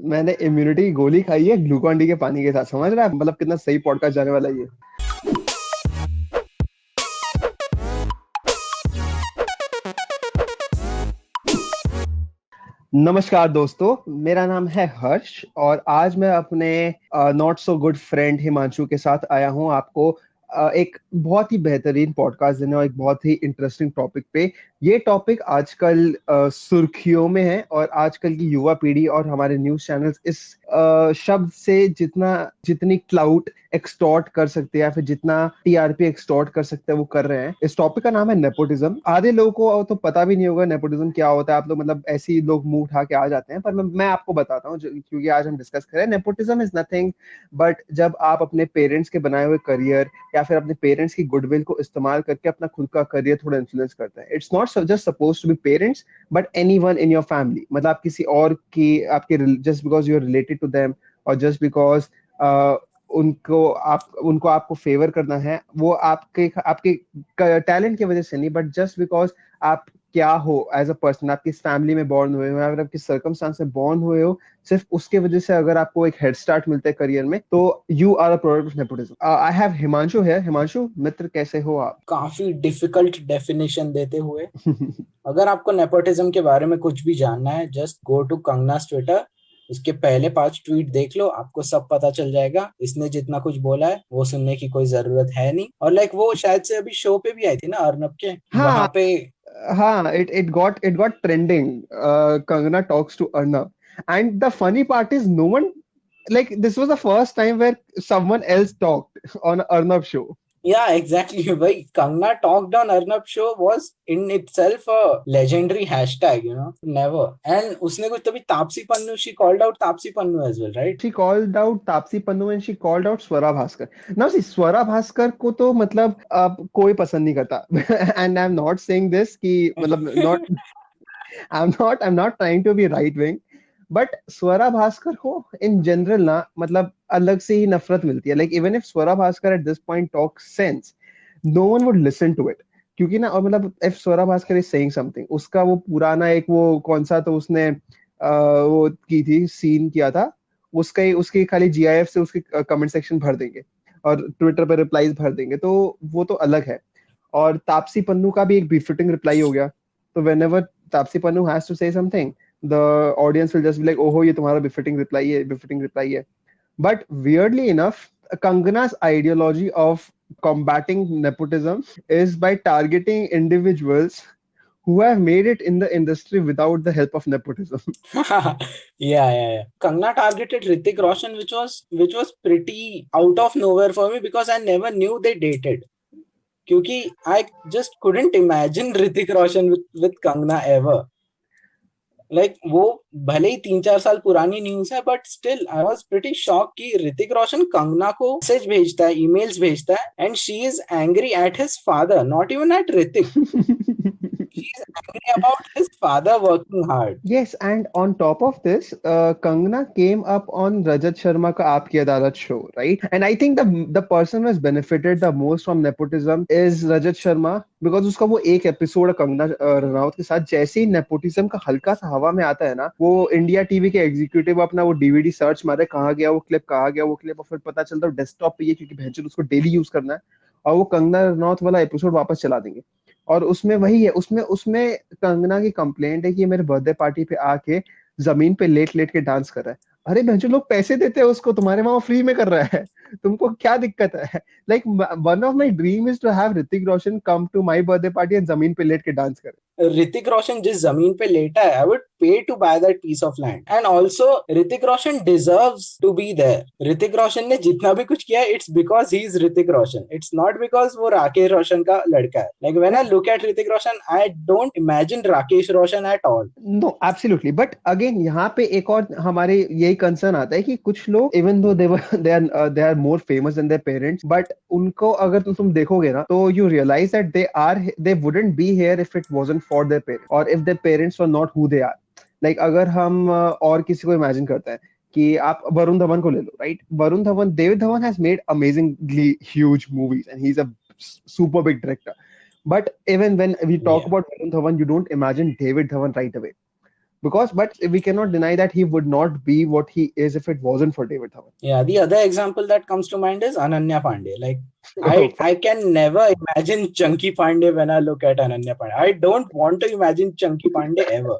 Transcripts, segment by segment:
मैंने इम्यूनिटी की गोली खाई है ग्लूकॉन डी के पानी के साथ। समझ रहा है मतलब कितना सही पॉडकास्ट जाने वाला है ये। नमस्कार दोस्तों, मेरा नाम है हर्ष और आज मैं अपने not so good friend Himanshu के साथ आया हूं आपको एक बहुत ही बेहतरीन पॉडकास्ट देने और एक बहुत ही इंटरेस्टिंग टॉपिक पे। ये टॉपिक आजकल सुर्खियों में है और आजकल की युवा पीढ़ी और हमारे न्यूज़ चैनल्स इस शब्द से जितनी क्लाउट एक्सटॉर्ट कर सकते हैं या फिर जितना टीआरपी एक्सटॉर्ट कर सकते हैं वो कर रहे हैं। इस टॉपिक का नाम है नेपोटिज्म। आधे लोगों को तो पता भी नहीं होगा नेपोटिज्म क्या होता है। आप लोग मतलब ऐसे ही लोग मुंह उठा के आ जाते हैं, पर मैं आपको बताता हूँ क्योंकि आज हम डिस्कस करें। नेपोटिज्म इज नथिंग बट जब आप अपने पेरेंट्स के बनाए हुए करियर या फिर अपने पेरेंट्स की गुडविल को इस्तेमाल करके अपना खुद का करियर थोड़ा इन्फ्लुएंस करते हैं। It's not just suppose to be parents but anyone in your family. मतलब आप किसी और की आपके just because you are related to them और जस्ट बिकॉज उनको आपको फेवर करना है, वो आपके आपके टैलेंट की वजह से नहीं बट जस्ट बिकॉज आप क्या हो एज अ पर्सन, आप किस फैमिली में बॉर्न हुए हो या फिर आप किस सर्कमस्टांस में बॉर्न हुए हो, सिर्फ उसके वजह से अगर आपको एक हेड स्टार्ट मिलता है करियर में तो you are a product of nepotism. I have Himanshu है। हिमांशु मित्र, कैसे हो आप? काफी डिफिकल्ट डेफिनेशन देते हुए, अगर आपको नेपोटिज्म के बारे में कुछ भी जानना है, जस्ट गो टू कंगना's ट्विटर। उसके पहले 5 ट्वीट देख लो, आपको सब पता चल जाएगा। इसने जितना कुछ बोला है वो सुनने की कोई जरूरत है नहीं। और वो शायद से अभी शो पे भी आई थी ना, अर्नब के वहां हाँ पे। हाँ, it got trending. Kangana talks to Arnab, and the funny part is no one, like, this was the first time where someone else talked on Arnab show. Yeah exactly भाई, Kangana talked on Arnab show was in itself a legendary hashtag, never. And उसने कुछ तभी Taapsee Pannu, she called out Taapsee Pannu as well, right? She called out Tapsi Pannu and she called out Swara Bhaskar. Now see, Swara Bhaskar को तो मतलब अब कोई पसंद नहीं करता and I'm not saying this कि मतलब not I'm not trying to be right wing, but Swara Bhaskar को इन जनरल ना मतलब अलग से ही नफरत मिलती है। Like even if Swara Bhaskar at this point talk sense, no one would listen to it. क्योंकि ना, और मतलब if Swara Bhaskar is saying something, उसका वो पुराना एक वो कौन सा तो उसने वो की थी, सीन किया था उसका ही, उसकी खाली जीआईएफ से उसके कमेंट सेक्शन भर देंगे और ट्विटर पर रिप्लाईज भर देंगे, तो वो तो अलग है। और तापसी पन्नू का भी एक बिफिटिंग रिप्लाई हो गया। तो whenever Taapsee Pannu has to say something, the audience will just be like, oh, ये तुम्हारा befitting reply है, befitting reply है। But weirdly enough, Kangana's ideology of combating nepotism is by targeting individuals who have made it in the industry without the help of nepotism. Yeah. Kangna targeted Hrithik Roshan, which was pretty out of nowhere for me because I never knew they dated. क्योंकि I just couldn't imagine Hrithik Roshan with Kangana ever. वो भले ही 3-4 साल पुरानी news है, but still I was pretty shock कि ऋतिक रोशन कंगना को message भेजता है, ईमेल्स भेजता है, and she is angry at his father, not even at Hrithik. She is angry about his father working hard. Yes, and on top of this, Kangana came up on Rajat Sharma ka Aap Ki Adalat show, right? And I think the person who has benefited the most from nepotism is Rajat Sharma, because उसका वो एक episode Kangana Ranaut के साथ जैसे ही nepotism का हल्का सा हवा में आता है ना, वो इंडिया टीवी के एग्जीक्यूटिव अपना वो डीवीडी सर्च मारे कहाँ गया वो क्लिप, कहाँ गया वो क्लिप, और फिर पता चलता है डेस्कटॉप पे ही है क्योंकि भैंचोद उसको डेली यूज करना है, और वो कंगना रनौत वाला एपिसोड वापस चला देंगे। और उसमें वही है, उसमें उसमें कंगना की कंप्लेंट है कि ये मेरे बर्थडे पार्टी पे आके जमीन पे लेट लेट के डांस कर रहा है। अरे भैंचो, लोग पैसे देते हैं उसको, तुम्हारे वहां फ्री में कर रहा है। तुमको क्या दिक्कत है? Like one of my dream is to have Hrithik Roshan come to my birthday party and जमीन पे लेट के डांस करे। ऋतिक रोशन जिस जमीन पे लेटा है, I would pay to buy that piece of land. And also Hrithik Roshan deserves to be there. Hrithik Roshan ने जितना भी कुछ किया, it's because he is Hrithik Roshan, it's not because वो राकेश रोशन का लड़का है। When I look at Hrithik Roshan, I don't imagine Rakesh Roshan at all. No, absolutely, but again यहाँ पे एक और हमारे यही कंसर्न आता है कि कुछ लोग even though they are more famous than their parents, but उनको अगर तुम देखोगे ना तो you realise that they wouldn't be here if it wasn't for their parents और if their parents were not who they are. Like अगर हम और किसी को इमेजिन करते हैं कि आप वरुण धवन को ले लो, right? Varun Dhawan, David Dhawan has made amazingly huge movies and he is a super big director. But even when we talk Yeah. about Varun Dhawan, you don't imagine David Dhawan right away. but we cannot deny that he would not be what he is if it wasn't for David Dhawan. Yeah, the other example that comes to mind is Ananya Pandey. Like Oh, I can never imagine Chunky Pandey when I look at Ananya Pandey. I don't want to imagine Chunky Pandey ever.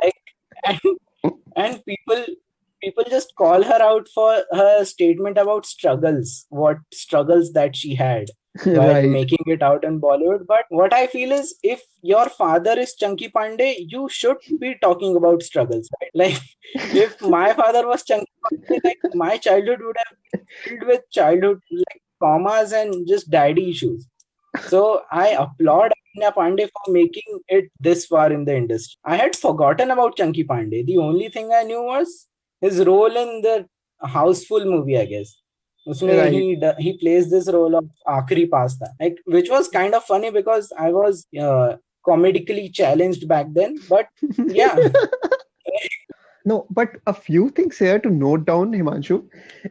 Like and, and people just call her out for her statement about struggles, what struggles that she had while right. making it out in Bollywood. But what I feel is if your father is Chunky Pandey, you should be talking about struggles, right? Like if my father was Chunky Pandey, like my childhood would have been filled with childhood like traumas and just daddy issues. So I applaud Ananya Pandey for making it this far in the industry. I had forgotten about Chunky Pandey. The only thing I knew was his role in the Houseful movie, I guess. Usme Right. he plays this role of Aakhri Pasta, like which was kind of funny because I was comedically challenged back then. But yeah, No, but a few things here to note down, Himanshu,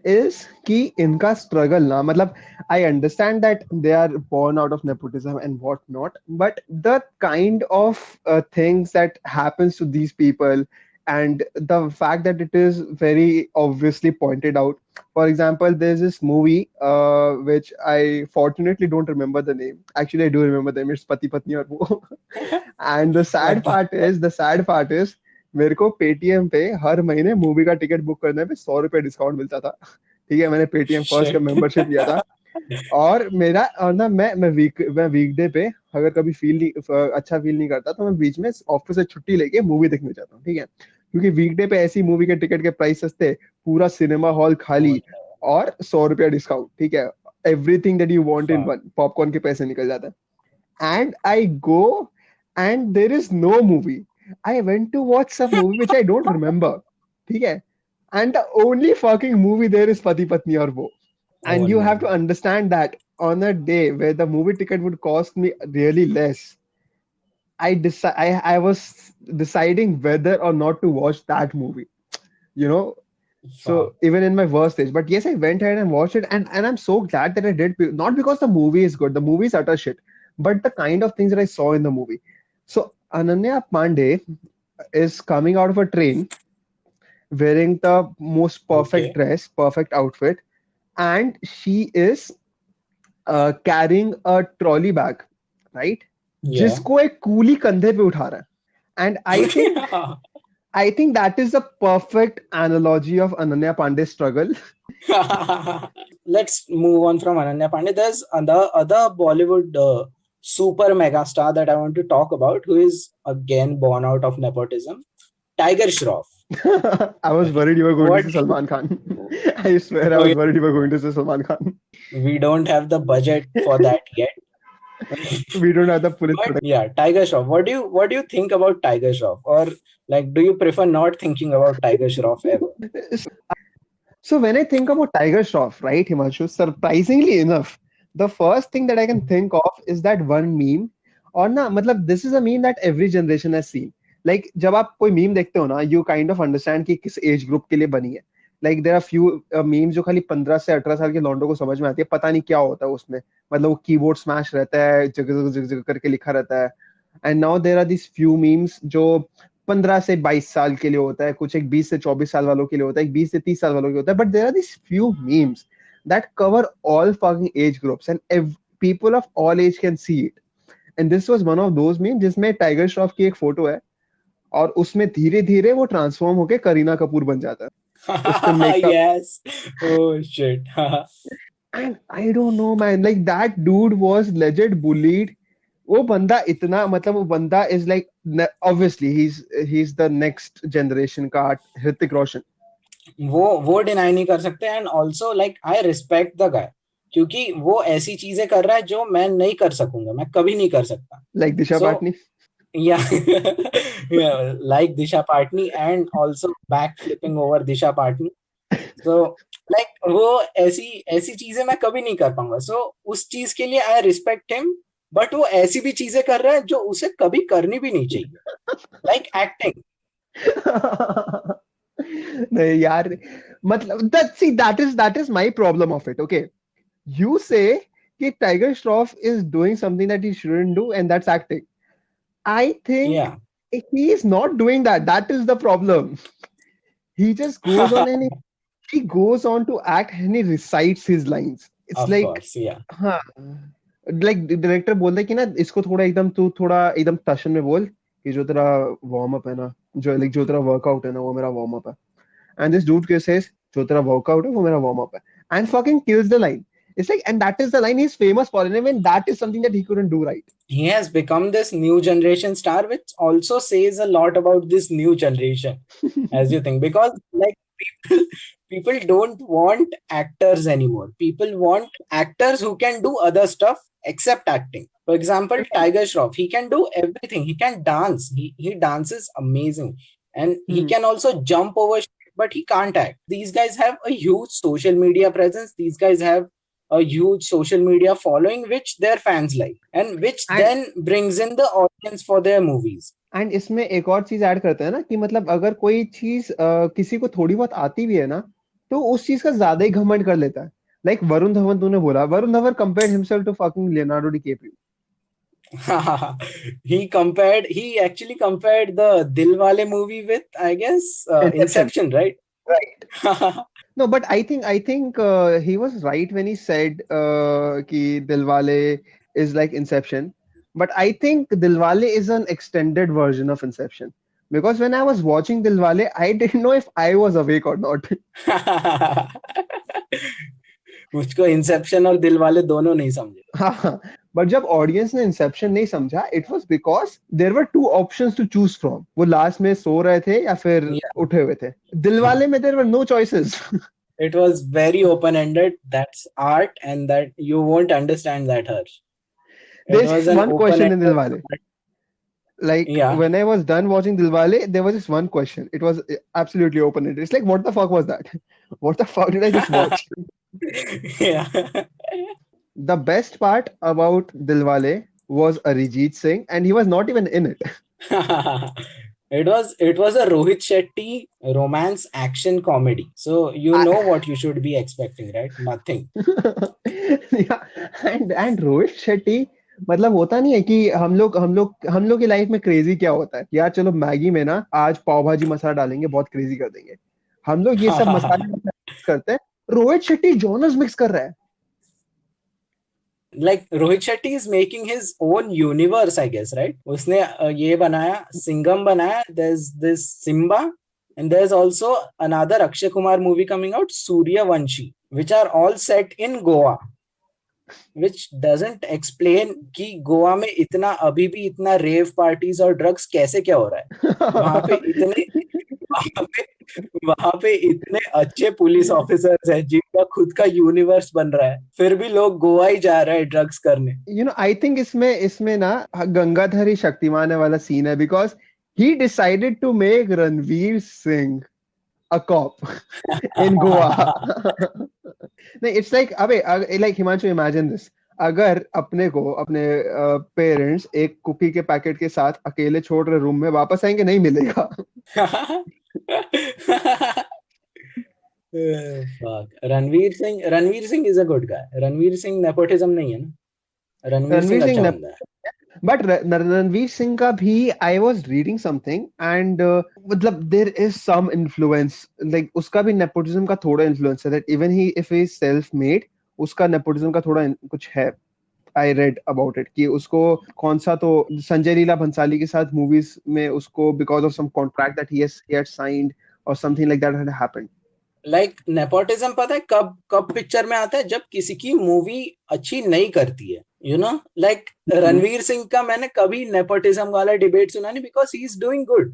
is कि इनका struggle ना मतलब I understand that they are born out of nepotism and whatnot, but the kind of things that happens to these people and the fact that it is very obviously pointed out. For example, there's this movie which I fortunately don't remember the name. Actually, I do remember the name. It's Pati Patni Aur Wo. And okay, the sad part is मेरे को Paytm पे हर महीने movie का ticket book करने पे 100 रुपए discount मिलता था। ठीक है, मैंने पेटीएम फर्स्ट का shit. मेंबरशिप लिया था। और मेरा और ना मैं वीकडे पे अगर कभी अच्छा फील नहीं करता तो मैं बीच में ऑफिस से छुट्टी लेके मूवी देखने जाता हूँ। ठीक है, क्योंकि वीकडे पे ऐसी मूवी के टिकट के प्राइस सस्ते, पूरा सिनेमा हॉल खाली और 100 रुपया डिस्काउंट। ठीक है, everything that you want in Fuck. One, popcorn के पैसे निकल जाते हैं। And I go and there is no movie. I went to watch some movie which I don't remember. ठीक है, and the only fucking movie there is Pati Patni Aur Wo. Oh And you have no. to understand that on a day where the movie ticket would cost me really less, I was deciding whether or not to watch that movie. You know, Fuck. so even in my worst stage, but yes, I went ahead and watched it, and I'm so glad that I did. Not because the movie is good, the movie is utter shit, but the kind of things that I saw in the movie. So Ananya Pandey is coming out of a train wearing the most perfect Okay. dress, perfect outfit, and she is carrying a trolley bag, right? Yeah. जिसको एक coolie कंधे पे उठा रहा है, and I think that is the perfect analogy of Ananya Pandey's struggle. Let's move on from Ananya Pandey. There's other Bollywood super mega star that I want to talk about, who is again born out of nepotism, Tiger Shroff. I was worried you were going to What? say Salman Khan. I swear I Oh, was yeah, worried you were going to say Salman Khan. we don't have the budget for that yet. We don't have the police But protection. yeah, Tiger Shroff. What do you think about Tiger Shroff? Or like, do you prefer not thinking about Tiger Shroff ever? So when I think about Tiger Shroff, right, Himanshu, surprisingly enough, the first thing that I can think of is that one meme. और ना मतलब this is a meme that every generation has seen. Like जब आप कोई meme देखते हो ना, you kind of understand कि किस age group के लिए बनी है. Like there are few memes जो खाली 15 से 18 साल के लौंडों को समझ में आती है, पता नहीं क्या होता है उसमें। मतलब वो कीबोर्ड स्मैश रहता है, जगह जगह जगह करके लिखा रहता है। And now there are these few memes जो 15 से 22 साल के लिए होता है, कुछ एक 20 से 24 साल वालों के लिए होता है, एक 20 से 30 साल वालों के लिए होता है, but there are this few memes that cover all fucking age groups and people of all age can see it. And this was one of those memes जिसमें टाइगर श्रॉफ की एक फोटो है और उसमें धीरे धीरे वो ट्रांसफॉर्म होके करीना कपूर बन जाता है उसके makeup. Yes. Oh shit. And I don't know man, like that dude was legend bullied. वो बंदा इतना मतलब वो बंदा is like obviously he is the next generation का ऋतिक रोशन। वो डिनाई नहीं कर सकते and also like I respect the guy क्योंकि वो ऐसी चीजें कर रहा है जो मैं नहीं कर सकूंगा, मैं कभी नहीं कर सकता। Like Disha so Patani. या like Disha Patani and also back flipping over Disha Patani. So like वो ऐसी ऐसी चीजें मैं कभी नहीं कर पाऊंगा। सो उस चीज के लिए आई रिस्पेक्ट हिम, बट वो ऐसी भी चीजें कर रहा है जो उसे कभी करनी भी नहीं चाहिए, लाइक एक्टिंग। नहीं यार, मतलब that is my problem of it. Okay, you say कि Tiger Shroff is doing something that he shouldn't do, and that's acting. I think या he is not doing that. That is the problem. He just goes on and he goes on to act and he recites his lines. It's Of like, course, yeah. हाँ, like director बोलता है कि ना इसको थोड़ा एकदम तू थोड़ा एकदम टशन में बोल कि जो तेरा वार्म अप है ना, जो तेरा वर्कआउट है ना वो मेरा वार्म अप है. And this dude says, जो तेरा workout है वो मेरा warm up है. And fucking kills the line. It's like, and that is the line he's famous for. And I mean, that is something that he couldn't do right. He has become this new generation star, which also says a lot about this new generation, as you think, because like people, people don't want actors anymore. People want actors who can do other stuff except acting. For example, Tiger Shroff, he can do everything. He can dance. He dances amazing, and he Hmm. can also jump over shit, but he can't act. These guys have a huge social media presence. These guys have a huge social media following which their fans like, and which And then brings in the audience for their movies. and इसमें एक और चीज add करते हैं ना कि मतलब अगर कोई चीज किसी को थोड़ी बहुत आती भी है ना तो उस चीज का ज्यादा ही घमंड कर लेता है. लाइक वरुण धवन, तूने बोला Varun Dhawan compared himself to fucking Leonardo DiCaprio. He actually compared the Dilwale movie with, I guess, Inception. Inception, right? Right. No, but I think he was right when he said कि Dilwale is like Inception. But I think Dilwale is an extended version of Inception. Because when I was watching Dilwale, I didn't know if I was awake or not. मुझको Inception और दिलवाले दोनों नहीं समझे. हाँ, but जब audience ने Inception नहीं समझा, it was because there were two options to choose from. वो लास्ट में सो रहे थे या फिर Yeah. उठे हुए थे. दिलवाले में there were no choices. It was very open-ended. That's art, and that you won't understand that, Harsh. It There's was just an one question in open-ended. Dilwale. Like Yeah. when I was done watching Dilwale, there was just one question. It was absolutely open-ended. It's like, what the fuck was that? What the fuck did I just watch? Yeah. The best part about Dilwale was Arijit Singh, and he was not even in it. It was a Rohit Shetty romance action comedy. So you I, know what you should be expecting, right? Nothing. yeah, and Rohit Shetty, मतलब होता नहीं है कि हम लोग की life में crazy क्या होता है यार, चलो मैगी में ना आज पाव भाजी मसाला डालेंगे, बहुत क्रेजी कर देंगे. हम लोग ये सब मसाले मिक्स करते हैं. रोहित शेट्टी जॉनर्स मिक्स कर रहा है. Like Rohit Shetty is making his own universe, I guess, right? उसने ये बनाया, सिंघम बनाया. There's this Simba, and there's also another Akshay Kumar movie coming out, Suryavanshi, which are all set in Goa. Which doesn't explain कि गोवा में इतना अभी भी इतना रेव पार्टीज और ड्रग्स कैसे क्या हो रहा है. वहां पे इतने वहां पे वहां पे इतने अच्छे पुलिस ऑफिसर्स हैं जिनका खुद का यूनिवर्स बन रहा है, फिर भी लोग गोवा ही जा रहे हैं ड्रग्स करने. आई थिंक इसमें ना गंगाधर ही शक्तिमान है वाला सीन है, because he decided to make Ranveer Singh a cop in Goa. नहीं, it's like अबे like हिमांशु, imagine this. अगर अपने को अपने पेरेंट्स एक कुकी के पैकेट के साथ अकेले छोड़ रहे रूम में, वापस आएंगे नहीं मिलेगा. Fuck. Ranveer Singh is a good guy. Ranveer Singh nepotism नहीं है ना. रणवीर रणवीर सिंह सिंह अच्छा बंदा है. बट रणवीर सिंह का भी I was reading something and मतलब there is some influence, like उसका भी नेपोटिज्म का थोड़ा इन्फ्लुएंस है, that even he if he self made उसका नेपोटिज्म का थोड़ा कुछ है. आई रेड अबाउट इट कि उसको कौन सा तो संजय लीला भंसाली के साथ मूवीज में उसको because of some contract that he had signed और something like that had happened. Like nepotism पता है कब कब पिक्चर में आता है, जब किसी की मूवी अच्छी नहीं करती है. लाइक रणवीर सिंह का मैंने कभी नेपोटिज्म वाला डिबेट सुना नहीं, because he is doing good.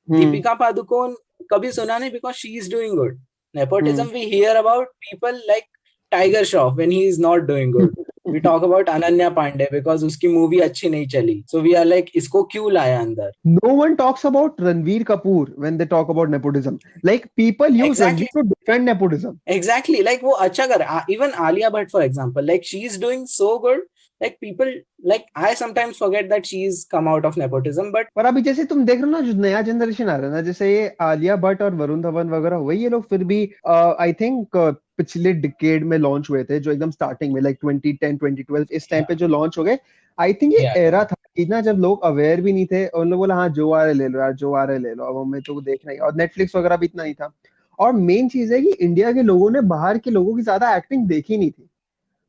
Deepika Padukone कभी सुना नहीं, because she is doing good. Nepotism we hear about people like Tiger Shroff when he is not doing good. We talk about Ananya Panday because उसकी मूवी अच्छी नहीं चली, सो वी आर लाइक इसको क्यों लाया अंदर. No one talks about Ranveer Kapoor when they talk about nepotism. Like people use Exactly. Ranveer to defend nepotism. Exactly, like वो अच्छा कर. Even Alia Bhatt, for example, like she is doing so good. Like people, like I sometimes forget that she's come out of nepotism, but पर अभी जैसे तुम देख रहे हो ना, जो नया जनरेशन आ रहा है ना, जैसे ये आलिया भट्ट और वरुण धवन वगैरह हुए, ये लोग फिर भी आई थिंक पिछले डिकेड में लॉन्च हुए थे, जो एकदम स्टार्टिंग में लाइक 2010 2012 इस टाइम yeah, पे जो लॉन्च हो गए. आई थिंक ये yeah, एरा था इतना जब लोग अवेयर भी नहीं थे, और उन लोग बोला हाँ जो आ रहे ले लो यार, जो आ रहे ले लो, अब हमें तो देखना ही, और नेटफ्लिक्स वगैरह भी इतना नहीं था। और मेन चीज है कि इंडिया के लोगों ने बाहर के लोगों की ज्यादा एक्टिंग देखी नहीं थी,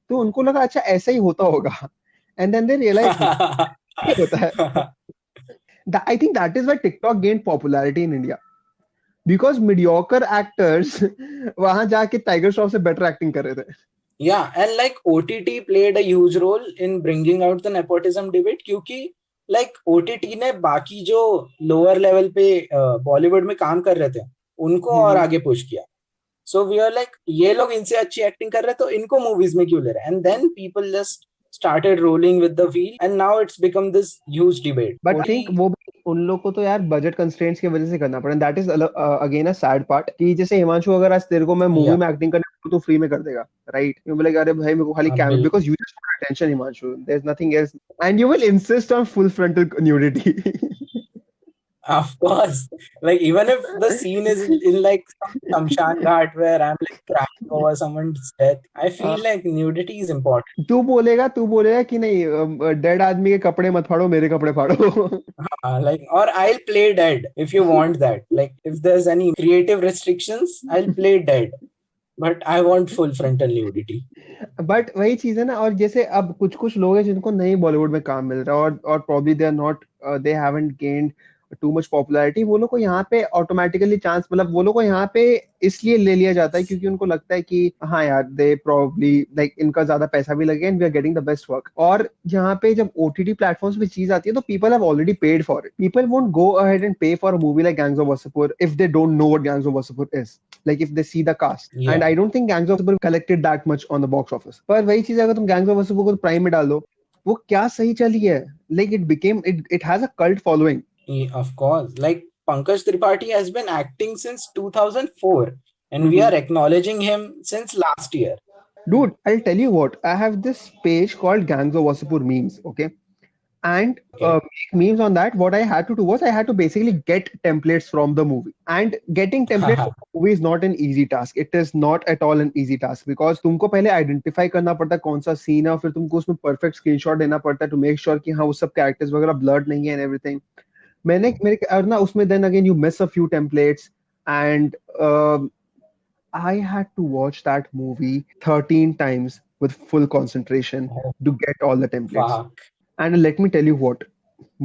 तो उनको लगा अच्छा ऐसा ही होता होगा, एंड देन दे रियलाइज ये होता है। I think that is why TikTok gain popularity in India, because mediocre actors वहां जाके टाइगर श्रॉफ से बेटर एक्टिंग कर रहे थे। Yeah, and like OTT played a huge role in bringing out the nepotism debate क्योंकि like OTT ने बाकी जो lower level पे बॉलीवुड में काम कर रहे थे उनको और हम्म। आगे पुश किया. So we are like ये लोग इनसे अच्छी एक्टिंग कर रहे हैं तो इनको मूवीज में क्यों ले रहे हैं? And then people just started rolling with the wheel and now it's become this huge debate. But I think OTT, वो भी उन लोग को तो यार बजट कंस्ट्रेंट्स की वजह से करना पड़ा, that is again a sad part, कि जैसे हिमांशु अगर आज तेरे को मैं मूवी yeah, में एक्टिंग करने को तो फ्री में कर देगा, राइट? यू बोलेगा अरे भाई मेरे को खाली कैमरा, बिल्कुल. Because you just want attention Himanshu, there is nothing else, and you will insist on full frontal nudity. Of course. Like even if the scene is in like some Shamshan Ghat where I'm like crying over someone's death, I feel like nudity is important. तू बोलेगा कि नहीं dead आदमी के कपड़े मत फाड़ो, मेरे कपड़े फाड़ो। Like or I'll play dead if you want that. Like if there's any creative restrictions, I'll play dead. But I want full frontal nudity. But वही चीज है ना, और जैसे अब कुछ कुछ लोग हैं जिनको नहीं बॉलीवुड में काम मिल रहा, और probably they are not, they haven't gained too much popularity, वो लोग को यहाँ पे ऑटोमेटिकली चांस, मतलब वो लोग को यहाँ पे इसलिए ले लिया जाता है क्योंकि उनको लगता है कि हाँ यार दे प्रॉब्ली लाइक इनका ज्यादा पैसा भी लगे and we are getting the best work. और यहाँ पे जब ओटीटी प्लेटफॉर्म्स पे चीज आती है तो people have already paid for it, people won't go ahead and pay for a movie like Gangs of Wasseypur if they don't know what Gangs of Wasseypur is, like if they see the cast, and Yeah. I don't think Gangs of Wasseypur collected that much on the box office, पर वही चीज अगर तुम Gangs of Wasseypur को prime में डाल दो, वो क्या सही चली है, like it has a cult following. Of course. Like Pankaj Tripathi has been acting since 2004 and we Mm-hmm. are acknowledging him since last year. Dude, I'll tell you what, I have this page called Gangs of Wasseypur memes, okay? And Okay. make memes on that. What I had to do was I had to basically get templates from the movie, and getting templates from the movie is not an easy task. It is not at all an easy task because तुमको पहले identify करना पड़ता है कौन सा scene है, और फिर तुमको उसमें perfect screenshot देना पड़ता है to make sure कि हाँ वो सब characters वगैरह blurred नहीं है and everything. मैंने मेरे और ना उसमें then again you miss a few templates, and I had to watch that movie 13 times with full concentration Oh, to get all the templates. fuck. And let me tell you what,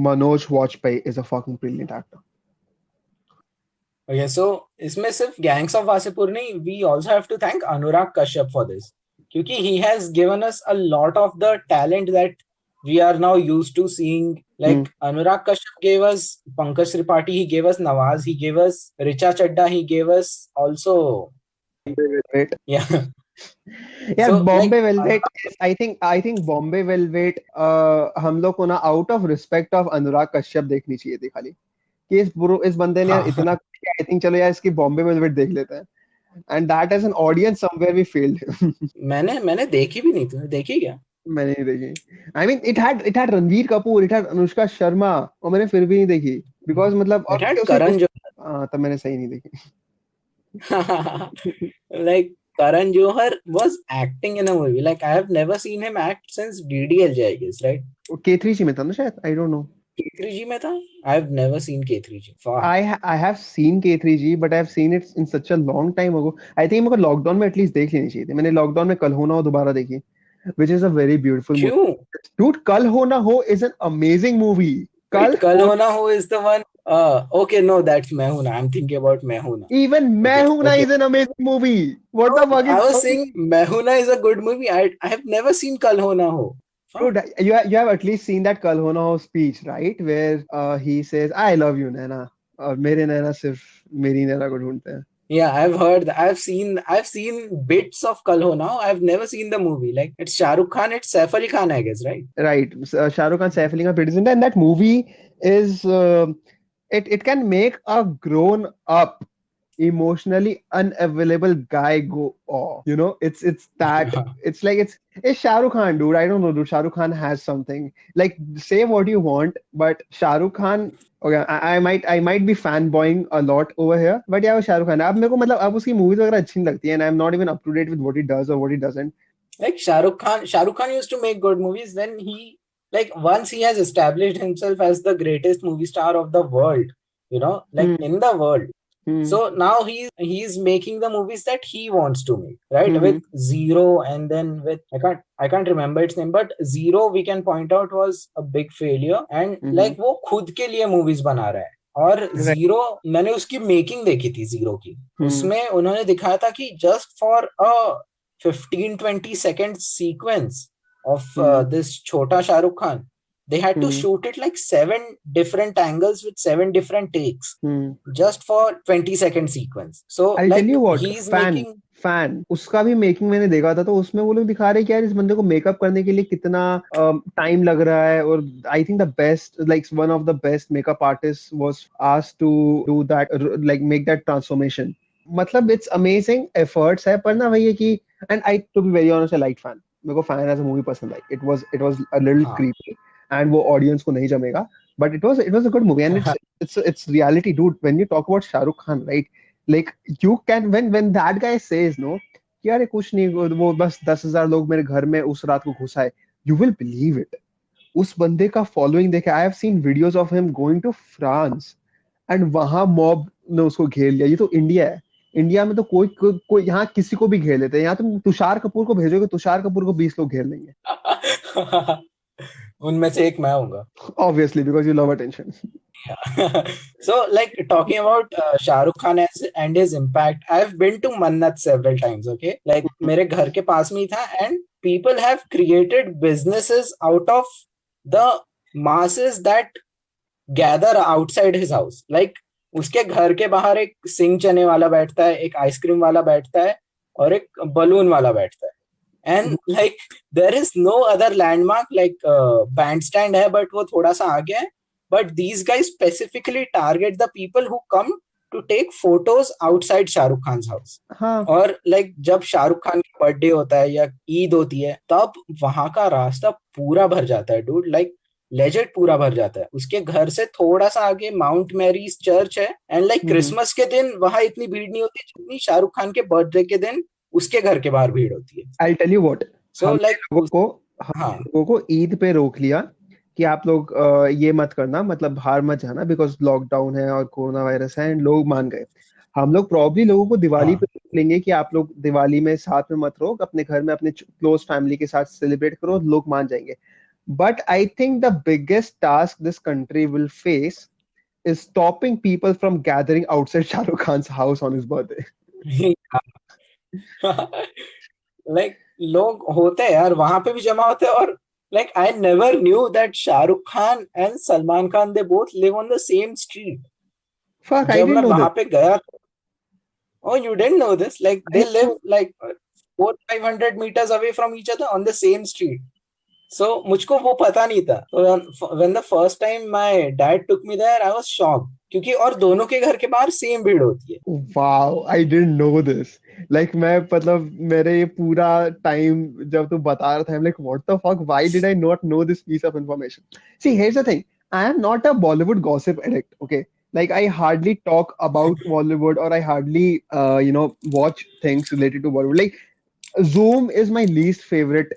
Manoj Vajpayee is a fucking brilliant actor. Okay, so इसमें सिर्फ Gangs of Wasipur नहीं, we also have to thank Anurag Kashyap for this. क्योंकि he has given us a lot of the talent that we are now used to seeing. Like Anurag Kashyap gave us Pankaj Tripathi, he gave us Nawaz, he gave us Richa Chadda, he gave us also Wait. yeah. यार So Bombay like velvet, I think Bombay velvet हम लोग को ना out of respect of Anurag Kashyap देखनी चाहिए थी खाली, कि इस बंदे ने यार हाँ, इतना, आई थिंक चलो यार इसकी बॉम्बे वेलवेट देख लेते हैं, and that as an audience somewhere we failed. मैंने देखी भी नहीं, तुमने देखी क्या? मैंने नहीं देखी, I mean it had Ranveer Kapoor, it had Anushka Sharma, और मैंने फिर भी नहीं देखी, बिकॉज मतलब और It had उसे Karan हाँ तब मैंने सही नहीं देखी। Johar. Like Karan Johar was acting in a movie. Like I have never seen him act since DDLJ, I guess, right? K3G में था ना शायद, आई डोंट नो। K3G में था? I have never seen K3G. Fuck. I have seen K3G, but I've seen it in such a long time ago. I think मेरे को lockdown में at least देख लेनी चाहिए थी, मैंने लॉकडाउन में कल हो ना हो दोबारा देखी, which is a very beautiful movie. क्यों? Dude, कल हो ना हो is an amazing movie. Wait, Kal Ho Na Ho is the one. Okay, no, that's मैं हूं ना. I'm thinking about मैं हूं ना. Even मैं Okay, हूं ना okay. is an amazing movie. What the No, fuck I is was wrong? saying मैं हूं ना is a good movie. I have never seen Kal Ho Na Ho. Fuck. Dude, you have at least seen that कल हो ना हो speech, right? Where he says I love you नैना, और मेरे नैना सिर्फ मेरी नैना को ढूंढते हैं. Yeah, I've heard that. I've seen bits of Kal Ho Na Ho. I've never seen the movie. Like it's Shah Rukh Khan, it's Saif Ali Khan, I guess, right? Right. Shah Rukh Khan, Saif Ali Khan produced it, and that movie is it can make a grown up emotionally unavailable guy go oh, it's that, it's Shah Rukh Khan, dude. I don't know, dude. Shah Rukh Khan has something, like, say what you want, but Shah Rukh Khan, okay, I might be fanboying a lot over here, but yeah, वो Shah Rukh Khan है। अब मेरे को मतलब अब उसकी movies वगैरह अच्छी नहीं लगती है, and I'm not even up to date with what he does or what he doesn't. Like Shah Rukh Khan used to make good movies. Then he like once he has established himself as the greatest movie star of the world, like Hmm. in the world. Hmm. So now he's making the movies that he wants to make, right? Hmm. With Zero, and then with I can't remember its name, but Zero we can point out was a big failure, and Hmm. like वो खुद के लिए movies बना रहा है. और Right. Zero, मैंने उसकी मेकिंग देखी थी जीरो की. Hmm. उसमें उन्होंने दिखाया था कि just for a 15-20 second sequence of Hmm. this छोटा Shahrukh Khan, they had to Hmm. shoot it like 7 different angles with 7 different takes Hmm. just for 20 second sequence. So I'll tell like you what, he's fan making. Fan उसका भी making मैंने देखा था, तो उसमें वो लोग दिखा रहे हैं कि यार इस बंदे को मेकअप करने के लिए कितना टाइम लग रहा है, और I think the best, like one of the best makeup artist was asked to do that, like make that transformation. मतलब इट्स अमेजिंग एफर्ट्स है, पर ना वही है कि, and I to be very honest, I like Fan. मेरे को Fan as a movie पसंद आई. इट वाज अ लिटिल हाँ. क्रीपी, एंड वो ऑडियंस को नहीं जमेगा, but it was a good movie, and it's reality, dude. When you talk about Shah Rukh Khan, right? Like you can, when that guy says no कि यार ये कुछ नहीं, वो बस 10,000 लोग मेरे घर में उस रात को घुस आए, you will believe it. उस बंदे का फॉलोइंग देखे. I have seen videos of him going to France, and वहां मॉब ने उसको घेर लिया. ये तो इंडिया है. इंडिया में तो कोई यहाँ किसी को भी घेर लेते हैं. यहाँ तुम तुषार कपूर को भेजोगे, तुषार कपूर को 20 लोग घेर लेंगे. उनमें से एक मैं हूँगा. Obviously, because you love attention. So, like talking about Shah Rukh Khan and his impact, I've been to Mannat several times. Okay, like मेरे घर के पास में ही था, and people have created businesses out of the masses that gather outside his house. Like उसके घर के बाहर एक सिंग चने वाला बैठता है, एक आइसक्रीम वाला बैठता है, और एक बलून वाला बैठता है. And like there is no other landmark, like bandstand है but वो थोड़ा सा आगे है, but these guys specifically target the people who come to take photos outside Shahrukh Khan house. हाँ. और like जब शाहरुख खान का बर्थडे होता है या ईद होती है, तब वहां का रास्ता पूरा भर जाता है डूड. लाइक लेजेंड पूरा भर जाता है. उसके घर से थोड़ा सा आगे माउंट मैरीज चर्च है, एंड लाइक क्रिसमस के दिन वहां इतनी भीड़ नहीं होती जितनी शाहरुख खान के बर्थडे के दिन उसके घर के बाहर भीड़ होती है. I tell you what, so like हाँ. हमने लोगों को ईद पे रोक लिया कि आप लोग ये मत करना, मतलब बाहर मत जाना, बिकॉज लॉकडाउन है और कोरोना वायरस है, एंड लोग मान गए. हम लोग प्रॉब्ली लोगों को दिवाली पे हाँ. रोक लेंगे कि आप लोग दिवाली में साथ में मत रहो, अपने घर में अपने क्लोज फैमिली के साथ सेलिब्रेट करो, लोग मान जाएंगे. But I think the biggest task this country will face is stopping people from gathering outside Shah Rukh Khan's house on his birthday. Like लोग होते हैं यार, वहां पे भी जमा होते हैं. और like I never knew that Shahrukh Khan and Salman Khan they both live on the same street. Fuck, I जब didn't मैं know वहां this. पे गया, oh you didn't know this, like I they didn't live know. like 400-500 meters away from each other on the same street. So मुझको वो पता नहीं था. So when the first time my dad took me there, I was shocked, क्योंकि और दोनों के घर के बाहर सेम भीड़ होती है. Wow, I didn't know this. Like मैं मतलब मेरे ये पूरा टाइम जब तू बता रहा था, I'm like, what the fuck? Why did I not know this piece of information? See, here's the thing. I am not a Bollywood gossip addict. Okay, like I hardly talk about Bollywood, or I hardly, watch things related to Bollywood. Like Zoom is my least favorite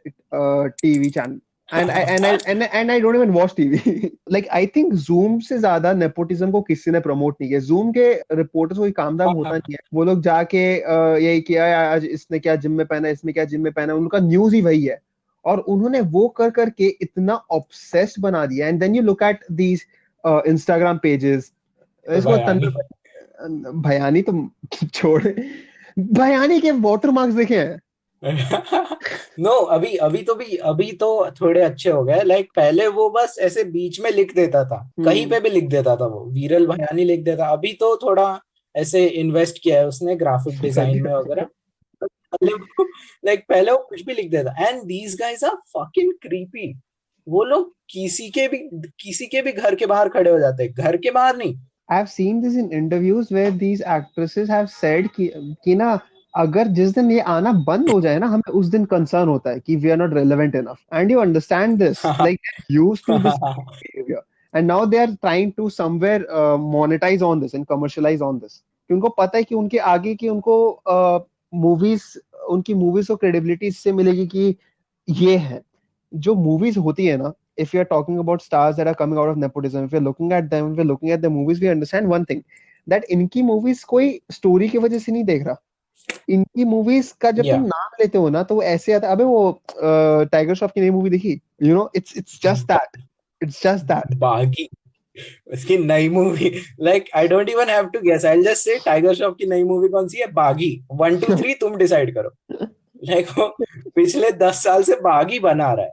TV channel. And I don't even watch TV. Like I think Zoom से ज्यादा nepotism को किसी ने promote नहीं किया. Zoom के reporters कोई काम धाम होता नहीं है. वो लोग जाके यही किया, आज इसने क्या जिम में पहना, इसमें क्या जिम में पहना, उनका न्यूज ही वही है. और उन्होंने वो कर करके इतना ऑब्सेस्ड बना दिया. And then you look at these Instagram pages. इसको भयानी. भयानी तो छोड़. भयानी के वाटर मार्क्स देखे हैं. नो, अभी तो थोड़े अच्छे हो गए. लाइक पहले वो बस ऐसे बीच में लिख देता था, कहीं पे भी लिख देता था, वो वीरल भयानी लिख देता. अभी तो थोड़ा ऐसे इन्वेस्ट किया है उसने ग्राफिक डिजाइन में वगैरह. पहले वो कुछ भी लिख देता. And these guys are fucking creepy. वो लोग किसी के भी घर के बाहर खड़े हो जाते हैं, घर के बाहर नहीं. I've seen this in interviews where these actresses have said कि ना, अगर जिस दिन ये आना बंद हो जाए ना, हमें उस दिन कंसर्न होता है कि we are not relevant enough. And you understand this, like they're used to this behavior, and now they are trying to somewhere monetize on this and commercialize on this. कि उनको पता है कि उनके आगे की उनको मूवीज उनकी मूवीज को क्रेडिबिलिटी इससे मिलेगी कि ये है. जो मूवीज होती है ना, if we are talking about stars that are coming out of nepotism, if we're looking at them, if we're looking at the movies, we understand one thing, that इनकी movies कोई story की वजह से नहीं देख रहा. इनकी मूवीज का जब तुम Yeah, नाम लेते हो ना, तो वो ऐसे आता है, अबे वो टाइगर श्रॉफ की नई मूवी देखी, it's just that, it's just that. Baaghi उसकी नई movie, like I don't even have to guess, I will just say Tiger Shroff की नई मूवी कौन सी है, बागी 1 2 3 तुम डिसाइड करो. लाइक वो पिछले 10 साल से बागी बना रहा है.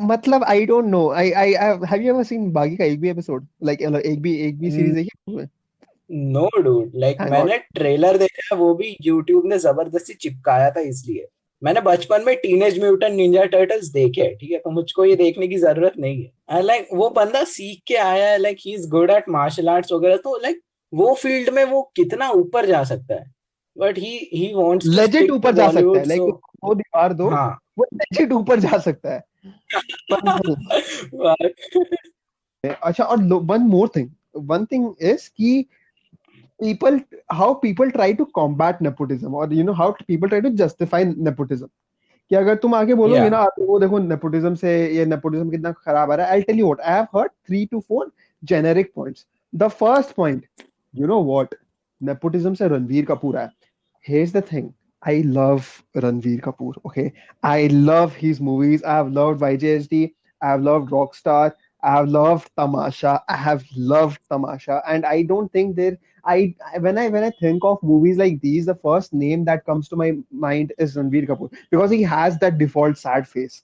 मतलब I don't know, I I have you ever seen बागी का एक भी एपिसोड, लाइक एक भी सीरीज देखी है? No dude, like thank God. मैंने ट्रेलर देखा, वो भी यूट्यूब ने जबरदस्ती चिपकाया था इसलिए. मैंने बचपन में टीनेज म्यूटेंट निंजा टर्टल्स देखे हैं, ठीक है, तो मुझको ये देखने की जरूरत नहीं है. आई लाइक वो बंदा सीख के आया है, like he is good at martial arts वगैरह, तो लाइक वो फील्ड में वो कितना ऊपर जा सकता है, but he wants to legend stick to ऊपर जा सकता है, बॉलीवुड. लाइक सो वो दीवार दो, हाँ. वो लेजेंड ऊपर जा सकता है. पर नहीं. अच्छा, और वन थिंग इज कि people how people try to combat nepotism, or how people try to justify nepotism. कि अगर तुम आगे बोलोगे या ना, आप वो देखो नेपोटिज्म से, ये नेपोटिज्म कितना खराब आ रहा है, I tell you what, I have heard 3 to 4 generic points. The first point, you know what, nepotism से रणवीर कपूर है. Here's the thing, I love Ranveer Kapoor, okay? I love his movies. I have loved YJSD, I have loved Rockstar, I have loved Tamasha, I have loved Tamasha, and I don't think there when I think of movies like these, the first name that comes to my mind is Ranveer Kapoor, because he has that default sad face.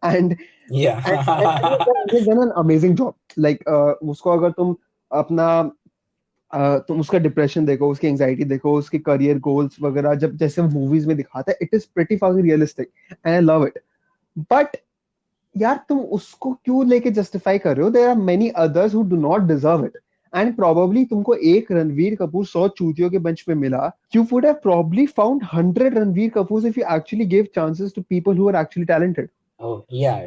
and या and he's done an amazing job. Like उसको अगर तुम अपना तुम उसका depression देखो, उसकी anxiety देखो, उसके करियर गोल्स वगैरह जब जैसे मूवीज में दिखाता है, it is pretty fucking realistic and I love it. But यार, तुम उसको क्यों लेके जस्टिफाई कर रहे हो? There are many others who do not deserve it. And probably तुमको एक रणवीर कपूर 100 चूतियों के बेंच पे मिला, you would have probably found 100 Ranveer Kapoor if you actually give chances to people who are actually talented. Oh, yeah.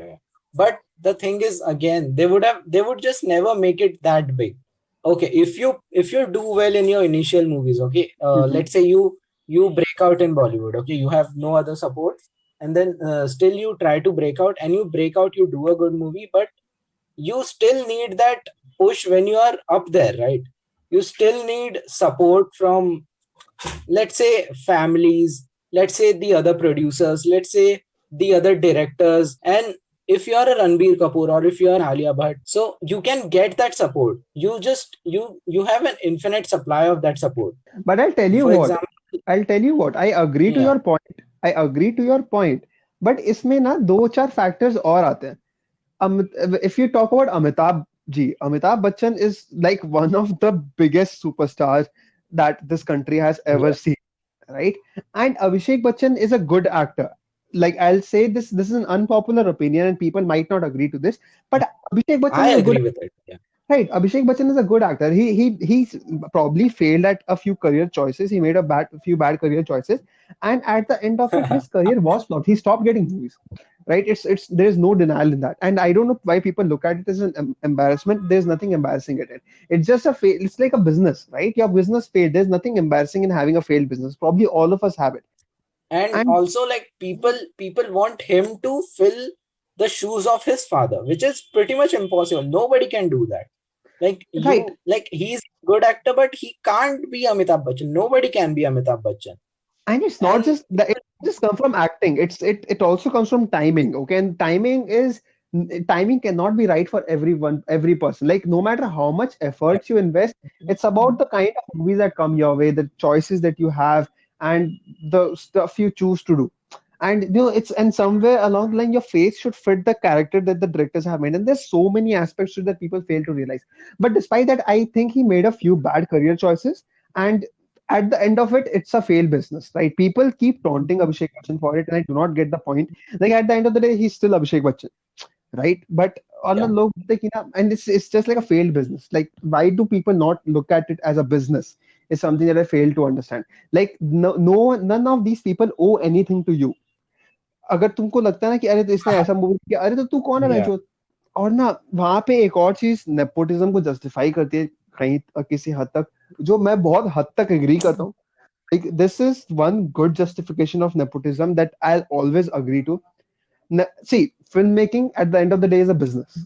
But the thing is, again, they would just never make it that big. Okay, if you do well in your initial movies, okay, let's say you break out in Bollywood, okay, you have no other support, and then still you try to break out, and you break out, you do a good movie, but you still need that push when you are up there, right? You still need support from, let's say, families, let's say the other producers, let's say the other directors. And if you are a Ranbir Kapoor or if you are Alia Bhatt, so you can get that support. You have an infinite supply of that support. But For example, I'll tell you what, I agree to yeah, your point. I agree to your point. But इसमें ना 2-4 factors और आते हैं. If you talk about Amitabh Bachchan is like one of the biggest superstars that this country has ever yeah, seen, right? And Abhishek Bachchan is a good actor. Like, I'll say this is an unpopular opinion and people might not agree to this, but Abhishek Bachchan I is a good. agree with it. Yeah, Right, Abhishek Bachchan is a good actor. He's probably failed at a few career choices. He made a few bad career choices, and at the end of it, his career was flawed. He stopped getting movies. Right? It's there is no denial in that, and I don't know why people look at it as an embarrassment. There's nothing embarrassing in it. It's just a fail. It's like a business, right? Your business failed. There's nothing embarrassing in having a failed business. Probably all of us have it. and And also like people want him to fill the shoes of his father, which is pretty much impossible. Nobody can do that. right, Like he's a good actor, but he can't be Amitabh Bachchan. Nobody can be Amitabh Bachchan. and it's not And just that, it just comes from acting, it also comes from timing, okay? And timing cannot be right for every person. Like, no matter how much efforts you invest, it's about the kind of movies that come your way, the choices that you have, and the stuff you choose to do. And it's, and somewhere along the line, your face should fit the character that the directors have made, and there's so many aspects to it that people fail to realize. But despite that, I think he made a few bad career choices, and at the end of it, it's a failed business, right? People keep taunting Abhishek Bachchan for it, and I do not get the point. Like, at the end of the day, he's still Abhishek Bachchan, right? But on the yeah, low, like, and it's just like a failed business. Like, why do people not look at it as a business? Is something that I fail to understand. Like, none of these people owe anything to you. अगर तुमको लगता है ना कि अरे तो इसने ऐसा मूवी किया, अरे तो तू कौन है yeah, बेंचो? और ना, वहां पे एक और चीज नेपोटिज्म को जस्टिफाई करती है कहीं किसी हद तक, जो मैं बहुत हद तक एग्री करता हूँ. Like, this is one good justification of nepotism that I'll always agree to. See, filmmaking at the end of the day is a business,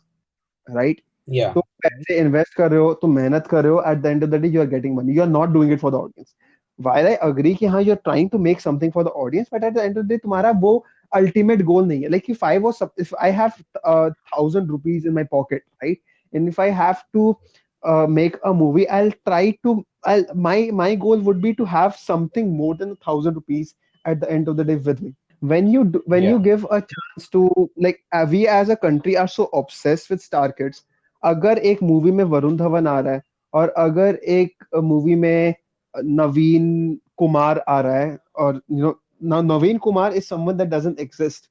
right? Yeah. तुम पैसे इन्वेस्ट कर रहे हो, तुम मेहनत कर रहे हो, at the end of the day you are getting money, you are not doing it for the audience. While I agree कि हाँ, you're trying to make something for the audience, but at the end of the day तुम्हारा वो ultimate goal नहीं है. Like if I have 1,000 rupees in my pocket, right, and if I have to make a movie, my goal would be to have something more than 1,000 rupees at the end of the day with me. When you Yeah. give a chance to, like, we as a country are so obsessed with star kids. अगर एक movie में वरुण धवन आ रहा है और अगर एक movie में नवीन कुमार आ रहा है, और now Naveen Kumar is someone that doesn't exist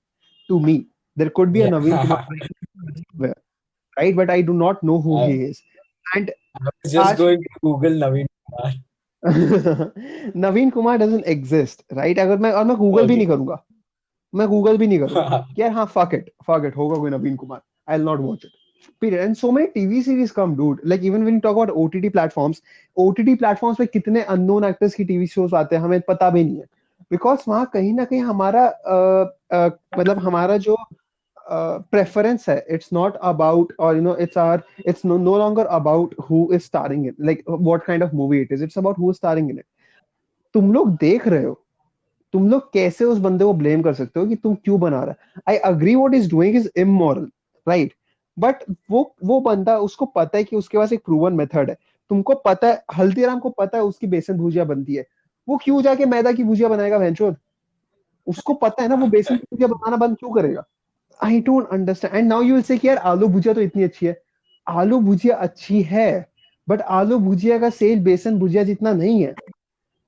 to me. There could be a Yeah. Naveen Kumar somewhere, right? But I do not know who he I is. And was just आज going to Google Naveen Kumar. Naveen Kumar doesn't exist, right? मैं Google भी नहीं Okay. करूंगा, मैं Google भी नहीं करूंगा कि यार हाँ, fuck it होगा कोई नवीन Kumar, I'll not watch it. Period. And so many TV series come, dude. Like even when you talk about OTT platforms पे कितने unknown actors की TV shows आते हैं, हमें पता भी नहीं है. Because वहाँ कहीं ना कहीं हमारा मतलब हमारा जो preference है, it's not about, or it's no longer about who is starring in, like what kind of movie it is. It's about who is starring in it. तुम लोग देख रहे हो, तुम लोग कैसे उस बंदे को ब्लेम कर सकते हो कि तुम क्यों बना रहा है? I agree what is doing is immoral, right? But वो बंदा, उसको पता है कि उसके पास एक प्रूवन मेथड है. तुमको पता है, हल्दीराम को पता है उसकी बेसन भुजिया बनती है, वो क्यों जाके मैदा की भुजिया बनाएगा भैंचोद? उसको पता है ना, वो बेसन की भुजिया बनाना बंद क्यों करेगा? I don't understand. And now you will say कि यार आलू भुजिया तो इतनी अच्छी है. आलू भुजिया अच्छी है, बट आलू भुजिया का सेल बेसन भुजिया जितना नहीं है.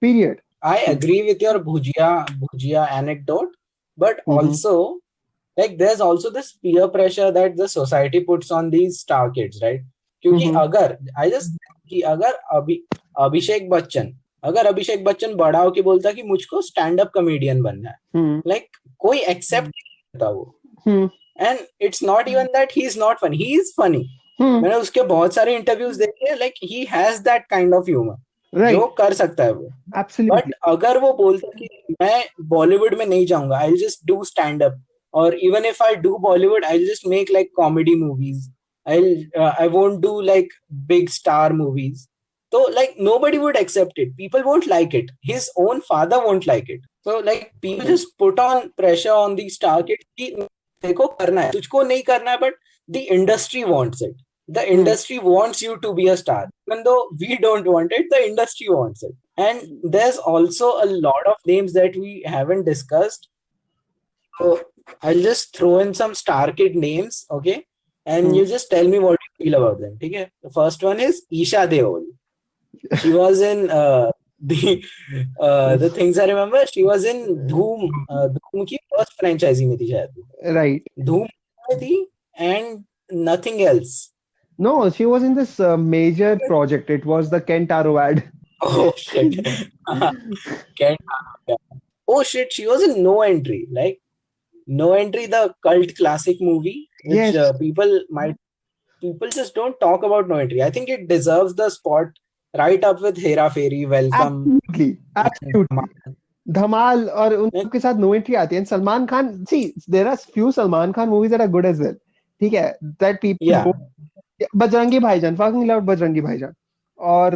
Period. I agree with your bhujia anecdote, but also like there's also this peer pressure that the society puts on these star kids, right? क्योंकि अगर I just कि अगर अभिषेक बच्चन बड़ा होके बोलता कि मुझको स्टैंड अप कॉमेडियन बनना है, like कोई एक्सेप्ट नहीं करता वो. And it's not even that he is not funny, he is funny. मैंने उसके बहुत सारे इंटरव्यूज देखे, like he has that kind of humour, जो कर सकता है वो. बट अगर वो बोलता कि मैं बॉलीवुड में नहीं जाऊंगा, I just do stand up, और even if I do Bollywood I just make like comedy movies, I won't do like big star movies. So like nobody would accept it. People won't like it. His own father won't like it. So like people just put on pressure on these star kids कि देखो करना है, तुझको नहीं करना है, but the industry wants it. The industry wants you to be a star. Even though we don't want it, the industry wants it. And there's also a lot of names that we haven't discussed. So I'll just throw in some star kid names, okay? And you just tell me what you feel about them. Okay? The first one is Isha Deol. She was in the things I remember. She was in Dhoom. Dhoom की first franchise में थी शायद. Right. Dhoom में थी and nothing else. No, she was in this major project. It was the Kentaro ad. Oh shit. Kentaro. Oh shit. She was in No Entry. Like No Entry, the cult classic movie, which Yes. people just don't talk about No Entry. I think it deserves the spot right up with Hera Fairy, Welcome. Absolutely. Dhamal और उन के साथ No Entry आती है. Salman Khan, see, there are few Salman Khan movies that are good as well. ठीक है, that people. Yeah. Bajrangi भाईजान, fucking loved Bajrangi भाईजान. और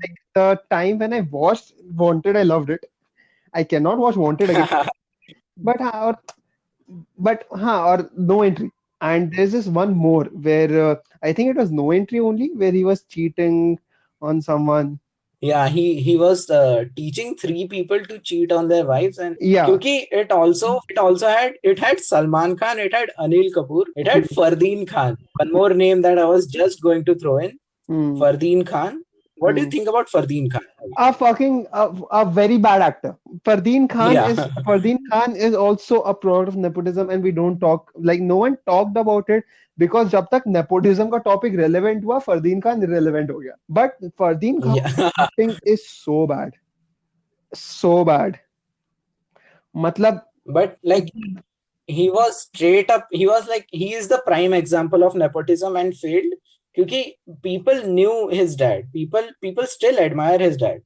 like the time when I watched Wanted, I loved it. I cannot watch Wanted again. But or No Entry. And there's this one more where I think it was No Entry only, where he was cheating on someone. Yeah, he was teaching 3 people to cheat on their wives, and Yeah. क्योंकि it had Salman Khan, it had Anil Kapoor, it had Fardeen Khan. One more name that I was just going to throw in, Fardeen Khan. What do you think about Fardeen Khan? A very bad actor. Fardeen Khan is also a product of nepotism, and we don't talk, like no one talked about it, because जब तक nepotism का topic relevant हुआ, Fardeen Khan irrelevant हो गया. But Fardeen Khan acting is so bad. मतलब, but like he was straight up, he was like, he is the prime example of nepotism and failed. Because people knew his dad. People still admire his dad.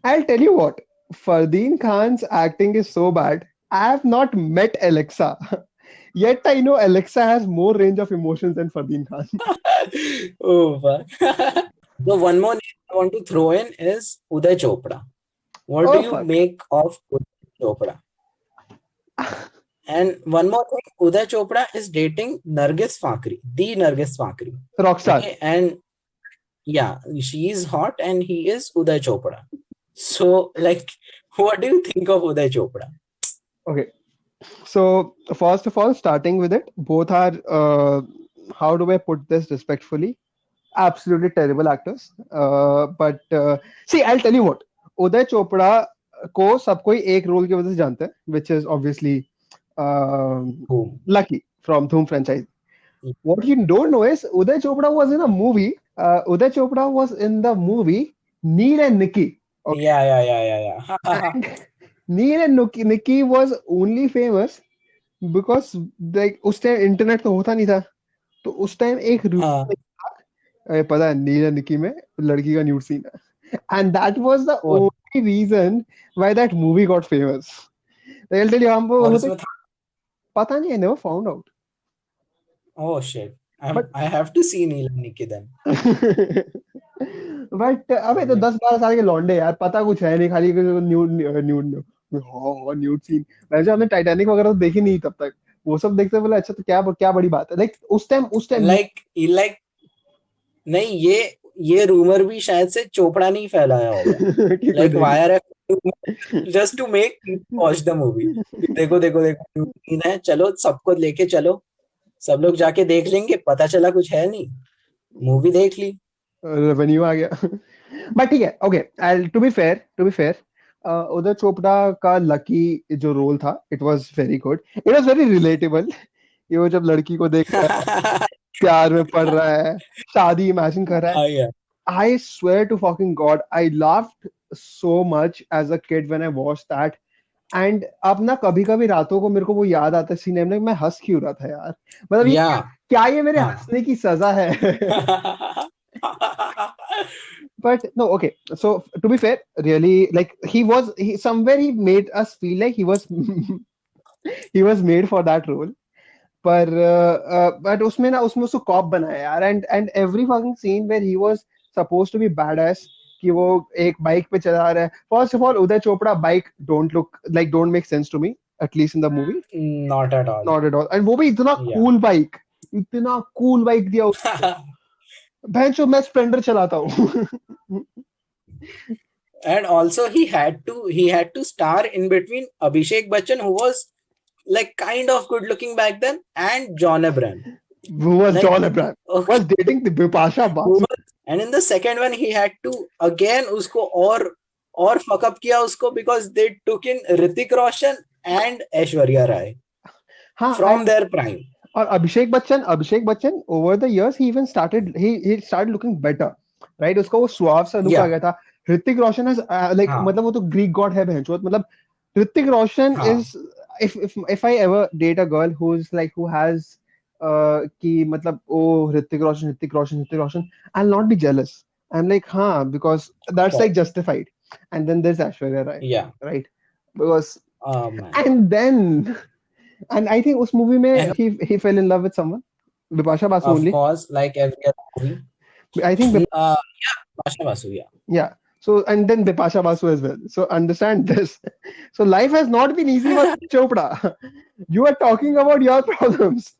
I'll tell you what, Fardeen Khan's acting is so bad. I have not met Alexa. Yet I know Alexa has more range of emotions than Fardeen Khan. Oh, fuck. So one more name I want to throw in is Uday Chopra. What do Oh you fuck. make of Uday Chopra? And one more thing, Uday Chopra is dating Nargis Fakhri, the Nargis Fakhri. Rockstar. Okay, and yeah, she is hot and he is Uday Chopra. So, like, what do you think of Uday Chopra? Okay. So first of all, starting with it, both are how do I put this respectfully? Absolutely terrible actors. But see, I'll tell you what. Uday Chopra को सब कोई एक role की वजह से जानते हैं, which is obviously Whom? Lucky from Dhoom franchise. What you don't know is Uday Chopra was in a movie. Uday Chopra was in the movie Neil and Nikki. Okay, Yeah. and Neil and Nikki was only famous because like उस time internet तो होता नहीं था, तो उस time एक हाँ. पता है नील एंड निकी में लड़की का न्यूड सीन है, and that was the और only reason why that movie got famous. I'll tell you, हमको और होते उसमें था. पता नहीं, I never found out. Oh shit. But I have to see Neelam Nikki then. But अबे तो Like, 10-12 साल के लौंडे यार, पता कुछ है नहीं, खाली न्यूड न्यूड हाँ न्यूड सीन। वैसे हमने टाइटैनिक वगैरह तो देखी नहीं तब तक, वो सब देखते बोले अच्छा तो क्या क्या बड़ी बात है, लाइक उस टाइम like नहीं, ये रूमर भी शायद से चोपड़ा नहीं फैलाया होगा. कि कोई Like देख wire just to make people watch the movie. देखो देखो देखो new scene है, चलो सबको लेके चलो, सब लोग जाके देख लेंगे, पता चला कुछ है नहीं, मूवी देख ली. रेवेन्यू आ गया। बट ठीक है, okay, to be fair Uday Chopra का लकी जो रोल था, it was very good, it was very relatable. ये वो जब लड़की को देख रहा है, प्यार में पड़ रहा है, शादी इमेजिन कर रहा है, हाँ यार. I swear to fucking God, I laughed so much as a kid when I watched that. And अब ना कभी कभी रातों को मेरे को वो याद आता है सीन, मैं हंस क्यों रहा था यार, मतलब ये या क्या ये मेरे हाँ. हंसने की सजा है? But no, okay. So to be fair, really, like he somewhere he made us feel like he was he was made for that role. But उसमें उसको कॉप बनाया यार, and every fucking scene where he was supposed to be badass, कि वो एक bike पे चला रहा है. First of all, Uday Chopra bike don't make sense to me, at least in the movie, Not at all. not at all. And वो भी Yeah. इतना cool बाइक दिया उसको, भैंचो मैं स्प्लेंडर चलाता हूँ। And also he had to star in between Abhishek Bachchan, who was like kind of good looking back then, and John Abraham. Who was Like, John Abraham? okay, Was dating the Bipasha who Basu. was- and in the second one he had to again उसको और fuck up किया उसको, because they took in Hrithik Roshan and Aishwarya Rai हाँ, from their prime. और Abhishek Bachchan over the years he even started looking better, right? उसका वो suave सा look आ Yeah. गया था. ऋतिक रोशन has like हाँ. मतलब वो तो Greek god है बहनचोद, मतलब ऋतिक रोशन हाँ. is, if I ever date a girl who has कि मतलब oh Hrithik Roshan, I'll not be jealous. I'm like हाँ, because that's like justified. And then there's Aishwarya Rai, Yeah. right? Because Oh man. and I think उस movie में And he fell in love with someone, Bipasha Basu of only. course, like every other movie. I think Yeah, Pasha Basu, yeah. yeah. So and then Bipasha Basu as well. So understand this. So life has not been easy for Chopra. You are talking about your problems.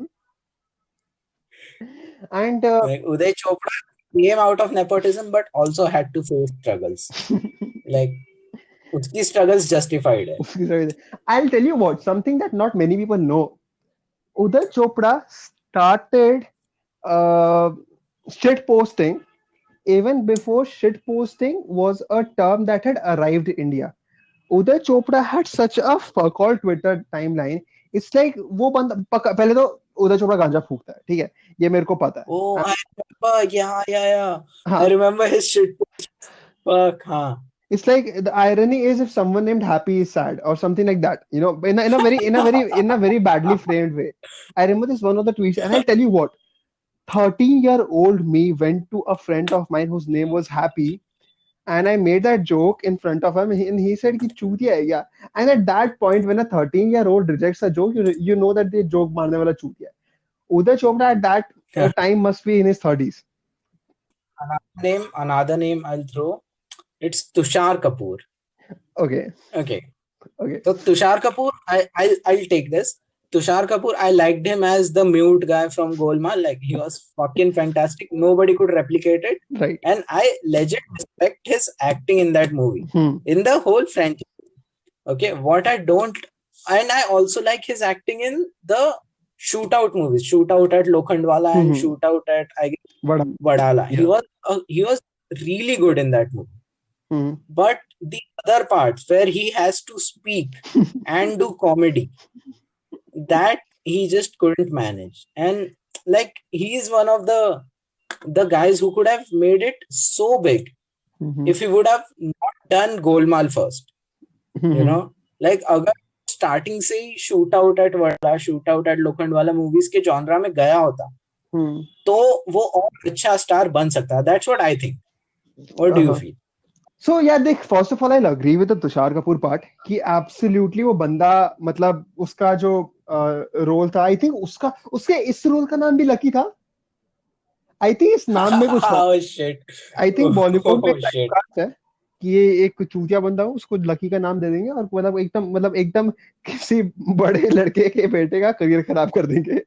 And Like Uday Chopra came out of nepotism, but also had to face struggles. Like उसकी struggles justified है. I'll tell you what, something that not many people know. Uday Chopra started shit posting even before shit posting was a term that had arrived in India. Uday Chopra had such a fuck all Twitter timeline. It's like वो बंदा पहले तो उदय चोपड़ा गांजा फूकता है, ठीक है, ये मेरे को पता है. Oh, I remember. Yeah. हाँ. I remember his shit post. Fuck, हाँ. It's like the irony is if someone named Happy is sad or something like that, in a very badly framed way. I remember this one of the tweets, and I'll tell you what, 13-year-old me went to a friend of mine whose name was Happy, and I made that joke in front of him, and he said कि चूतिया है क्या? And at that point, when a 13-year-old rejects a joke, you know that the joke मारने वाला चूतिया है. Uday Chopra at that time must be in his 30s. Another name I'll throw. It's Tushar Kapoor. Okay. Okay. Okay. So Tushar Kapoor, I'll take this. Tushar Kapoor, I liked him as the mute guy from Golmaal. Like he was fucking fantastic. Nobody could replicate it. Right. And I legit respect his acting in that movie. In the whole franchise. Okay. What I don't, and I also like his acting in the shootout movies. Shootout at Lokhandwala and shootout at I guess Vadala. Yeah. He was really good in that movie. But the other parts where he has to speak and do comedy, that he just couldn't manage. And like he is one of the guys who could have made it so big if he would have not done Golmaal first. You know, like अगर starting से ही shootout at Vadala, shootout at Lokhandwala movies के genre में गया होता, तो वो और अच्छा स्टार बन सकता. That's what I think. What do you feel? So yeah, देख, first of all, I'll agree with the Tushar Kapoor part कि absolutely वो बंदा, मतलब उसका जो रोल था, I think उसके इस रोल का नाम भी लकी था. I think इस नाम में कुछ oh shit. I think Bollywood में टाइपकास्ट है कि ये एक चूतिया बंदा हो, उसको लकी का नाम दे देंगे और मतलब एकदम किसी बड़े लड़के के बेटे का करियर खराब कर देंगे.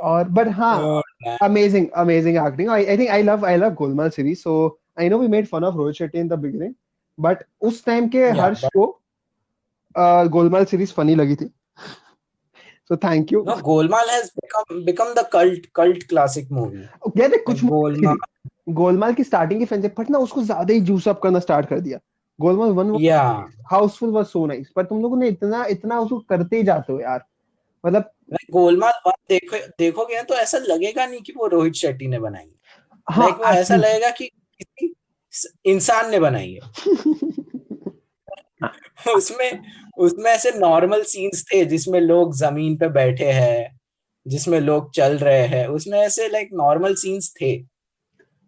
और but हाँ, amazing acting. I think I love Golmaal series. So I know we made fun of Rohit Shetty in the beginning, but उस टाइम के हर्ष को Golmaal series funny लगी थी. So thank you. No, Golmaal has become the cult classic movie. Yeah, देख कुछ गोलमाल की starting की fans but ना उसको ज्यादा ही जूस अप करना स्टार्ट कर दिया. Golmaal 1 Housefull was so nice, पर तुम लोगों ने इतना उसको करते ही जाते हो यार. मतलब गोलमाल 1 देखोगे तो ऐसा लगेगा नहीं कि वो रोहित शेट्टी ने बनाई है. हाँ, वो ऐसा लगेगा कि किसी इंसान ने बनाई है. उसमें ऐसे नॉर्मल सीन्स थे जिसमें लोग जमीन पे बैठे हैं, जिसमें लोग चल रहे हैं, उसमें ऐसे लाइक नॉर्मल सीन्स थे.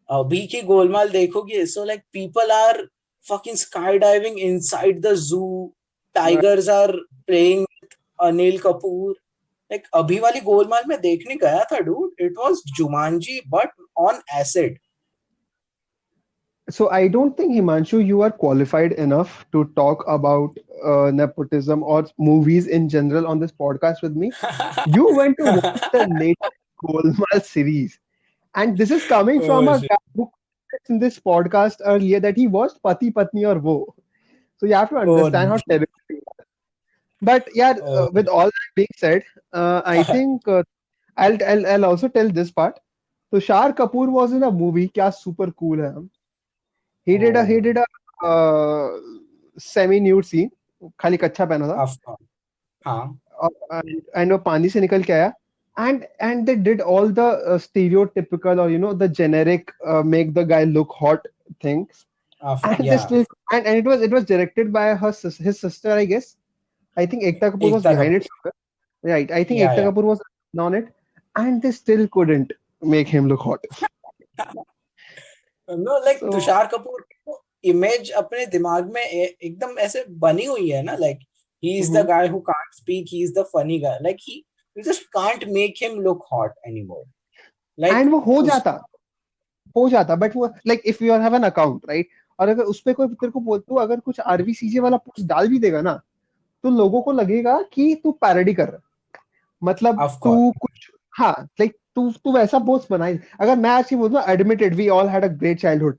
अभी की गोलमाल देखोगे so like people are fucking sky diving inside the zoo, tigers are playing with Anil Kapoor. Like अभी वाली गोलमाल में देखने गया था dude, it was Jumanji but on acid. So I don't think, Himanshu, you are qualified enough to talk about nepotism or movies in general on this podcast with me. You went to watch the latest Golmaal series, and this is coming from a guy who in this podcast earlier that he watched Pati Patni Aur Wo. So you have to understand how terrible it is. But yeah, with all that being said, I think I'll also tell this part. Tushar Kapoor was in a movie, क्या super cool है. He did a semi-nude scene, खाली कच्छा पहना था. हाँ. And वो पानी से निकल के आया. And they did all the stereotypical or the generic make the guy look hot things. And it was directed by his sister, I guess. I think Ekta Kapoor was behind it. Right. I think Ekta Kapoor was on it, and they still couldn't make him look hot. No, like Tushar Kapoor की image अपने दिमाग में एकदम ऐसे बनी हुई है ना. Like he is the guy who can't speak, he is the funny guy. Like you just can't make him look hot anymore. Like and वो हो जाता but वो like if you have an account, right, और अगर उस पे कोई तेरे को बोलता अगर कुछ RVCJ वाला पोस्ट डाल भी देगा ना, तो लोगों को लगेगा कि तू पैरोडी कर रहा है. मतलब तू कुछ हाँ लाइक तू वैसा पोस्ट बनाई. अगर मैं आज बोलूँ admitted we all had a great childhood,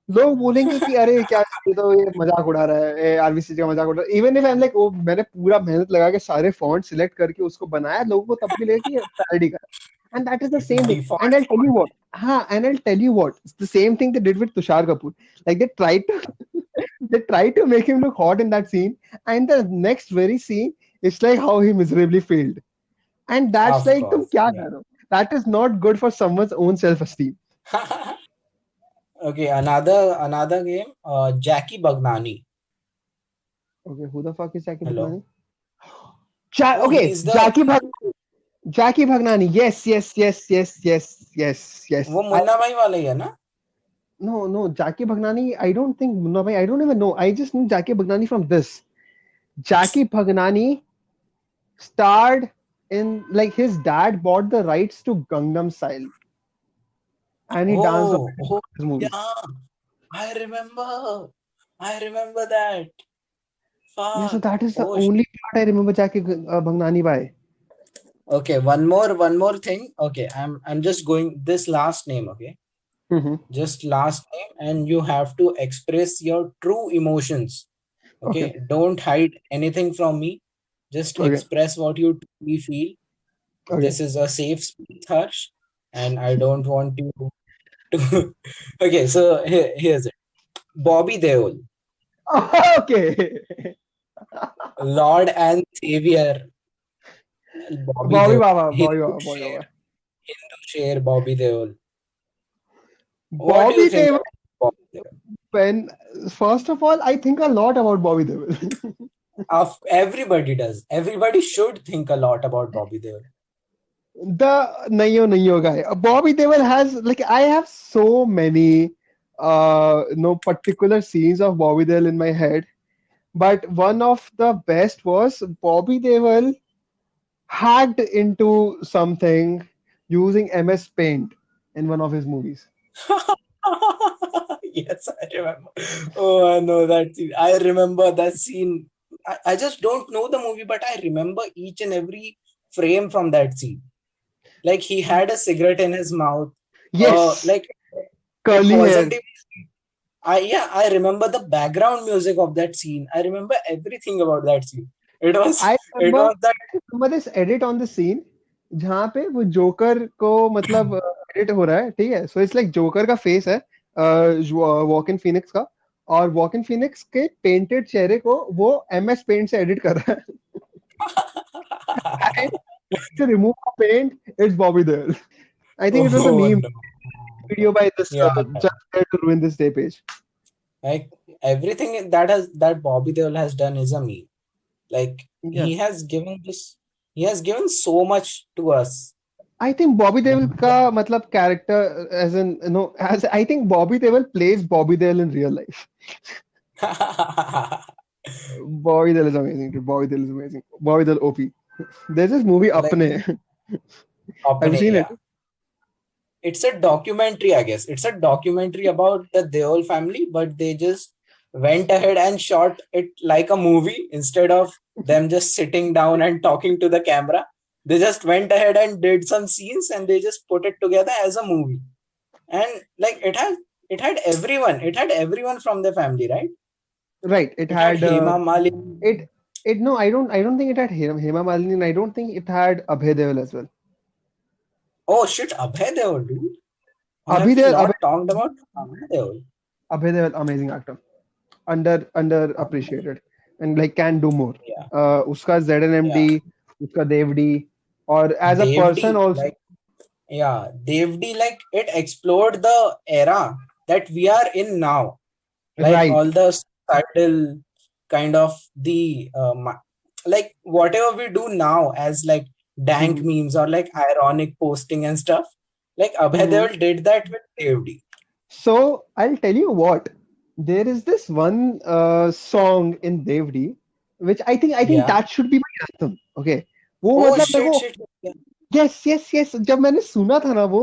लोग बोलेंगे कि अरे क्या तो ये मजाक उड़ा रहा है, आरबीसी का मजाक उड़ा रहा है. Even if I am like वो मैंने पूरा मेहनत लगा के सारे फॉन्ट सिलेक्ट करके उसको बनाया, लोगों को तब भी लगे कि पैरोडी कर. And that is the same thing. And I'll tell you what. It's the same thing they did with Tushar Kapoor. Like they tried to make him look hot in that scene, and the next very scene, it's like how he miserably failed. And that's like, तुम क्या कर रहे हो? That is not good for someone's own self-esteem. Okay, another game, Jackie Bagnani. Okay, who the fuck is Jackie Hello? Bagnani? Jackie Bhagnani. Yes. वो मुन्ना भाई वाला ही है ना? no, Jackie Bhagnani. I don't think Munna Bhai. I don't even know. I just knew Jackie Bhagnani from this. Jackie Bhagnani starred in, like, his dad bought the rights to Gangnam Style, and he danced on Oh, his movie. yeah. I remember. I remember that. Yeah, so Fuck. that is the Oh, only part I remember Jackie Bhagnani by. okay. One more thing. Okay, I'm just going this last name. Okay, Mm-hmm. just last name, and you have to express your true emotions. Okay, Okay, don't hide anything from me. Just okay, express what you truly feel. okay. This is a safe space, Harsh, and I don't want you to. Okay, so here's it. Bobby Deol, Okay. Lord and Savior, Bobby Bobby Deol, Baba, Bobby Hindu Baba, Bobby Sher, Baba. Hindu Sher, Bobby Deol. What do you Bobby think Deol. about Bobby Deol? When First of all, I think a lot about Bobby Deol. Everybody does. Everybody should think a lot about Bobby Deol. The Nayo guy. Bobby Deol has, like, I have so many no particular scenes of Bobby Deol in my head, but one of the best was Bobby Deol hacked into something using MS Paint in one of his movies. Yes, I remember. Oh, I know that scene. I remember that scene. I just don't know the movie, but I remember each and every frame from that scene. Like he had a cigarette in his mouth. Yes, Like it curly hair. wasn't even. I remember the background music of that scene. I remember everything about that scene. It was I it remember was that. I remember this edit on the scene जहाँ पे वो joker को मतलब edit हो रहा है, ठीक है, सो इट्स लाइक जोकर का फेस है वॉकिन फिनिक्स का, और वॉकिन फिनिक्स के पेंटेड चेहरे को वो एमएस पेंट से एडिट कर रहा है to remove the paint, it's Bobby there. I think it was a Oh meme no. video by this Yeah. just there to ruin this day page. Like everything that Bobby Deol has done is a meme. Like Yeah. he has given so much to us. I think Bobby Deol का मतलब character as in, as I think Bobby Deol plays Bobby Deol in real life. Bobby Deol is amazing, dude. Bobby Deol is amazing. Bobby Deol OP. There's this movie Like Apne. Have you Apne, seen it? yeah. It's a documentary, I guess. It's a documentary about the Deol family, but they just went ahead and shot it like a movie instead of them just sitting down and talking to the camera. They just went ahead and did some scenes and they just put it together as a movie. And like it had everyone from the family, right? Right. It It had had Hema Malini. it it no, I don't think it had Hema Malini, and I don't think it had Abhay Deol as well. Oh shit, Abhay Deol, dude. Why have Abhay we Deol, not talked about Abhay Deol? Abhay Deol, amazing actor. Under appreciated, and like can do more. Yeah, उसका yeah. ZNMD, उसका Devdi, or as a person Devdi, also. like yeah, Devdi, like it explored the era that we are in now. Like Right. all the subtle kind of like whatever we do now as like dank Mhm. memes or like ironic posting and stuff. Like Abhay Mhm. Deol did that with Devdi. So I'll tell you what. There is this one song in Devdi, which I think Yeah. that should be my anthem. Okay. वो Oh मतलब मेरे shit, को shit. Yeah. Yes yes yes जब मैंने सुना था ना वो,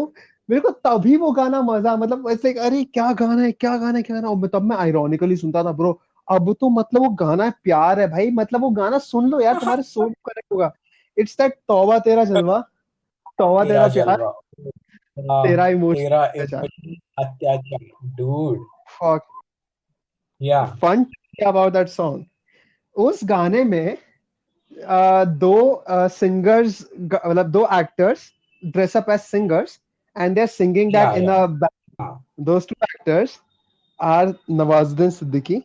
मेरे को तभी वो गाना मजा, मतलब ऐसे अरे क्या गाना है, क्या गाना है, क्या गाना है, और तब मैं आयरॉनिकली सुनता था ब्रो। अब तो मतलब वो गाना प्यार है भाई, मतलब वो गाना सुन लो यार, तुम्हारे सोल को कनेक्ट होगा। इट्स दैट तौबा तेरा जलवा, तौबा तेरा तेरा प्यार, जलवा तेरा तेरा तेरा इमोशन अत्याचार। इमोशनल अत्याचार dude. Fuck Yeah. Fun about that song, उस गाने में दो सिंगर्स, मतलब दो actors dress up as singers, and they are singing that Yeah, in yeah. Uh, Ah. those two actors are Nawazuddin Siddiqui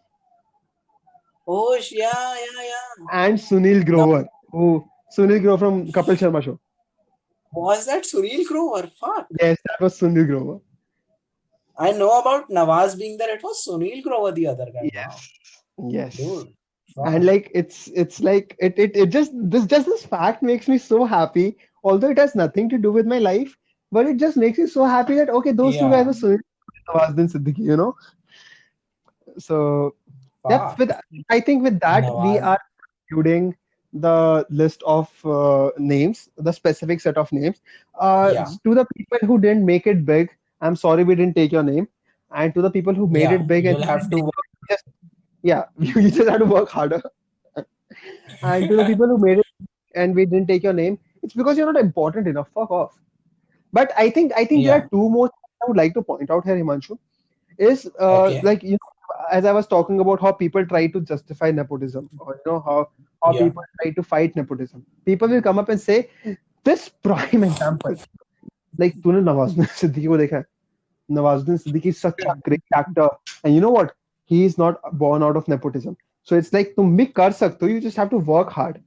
Oh, yeah, yeah, yeah. and Sunil Now, Grover. Who Sunil Grover from Kapil Sharma show. was that Sunil Grover? Fuck. Yes, that was Sunil Grover. I know about Nawaz being there. It was Sunil Grover, the other guy. Wow. Yes. Yes. Dude. And Fuck. like it's like it just this fact makes me so happy. Although it has nothing to do with my life, but it just makes me so happy that okay, those two guys Yeah. were Sunil. Nawazuddin Siddiqui, you know. So, yep. Fuck. With I think with that we Nawaz. are concluding the list of names, the specific set of names. Yeah. To the people who didn't make it big, I'm sorry we didn't take your name. And to the people who made Yeah. it big and You'll we have didn't to take work. it, just yeah, you just have to work harder. And to the people who made it and we didn't take your name, it's because you're not important enough. Fuck off. But I think there Yeah. are two more things I would like to point out here, Himanshu. Is Okay. like as I was talking about how people try to justify nepotism, or how Yeah. people try to fight nepotism. People will come up and say this prime example, like तूने नवाजुद्दीन सिद्दीकी को देखा है? Nawazuddin Siddiqui is such a great actor, and you know what? He is not born out of nepotism. So it's like तुम भी कर सकते हो. You just have to work hard.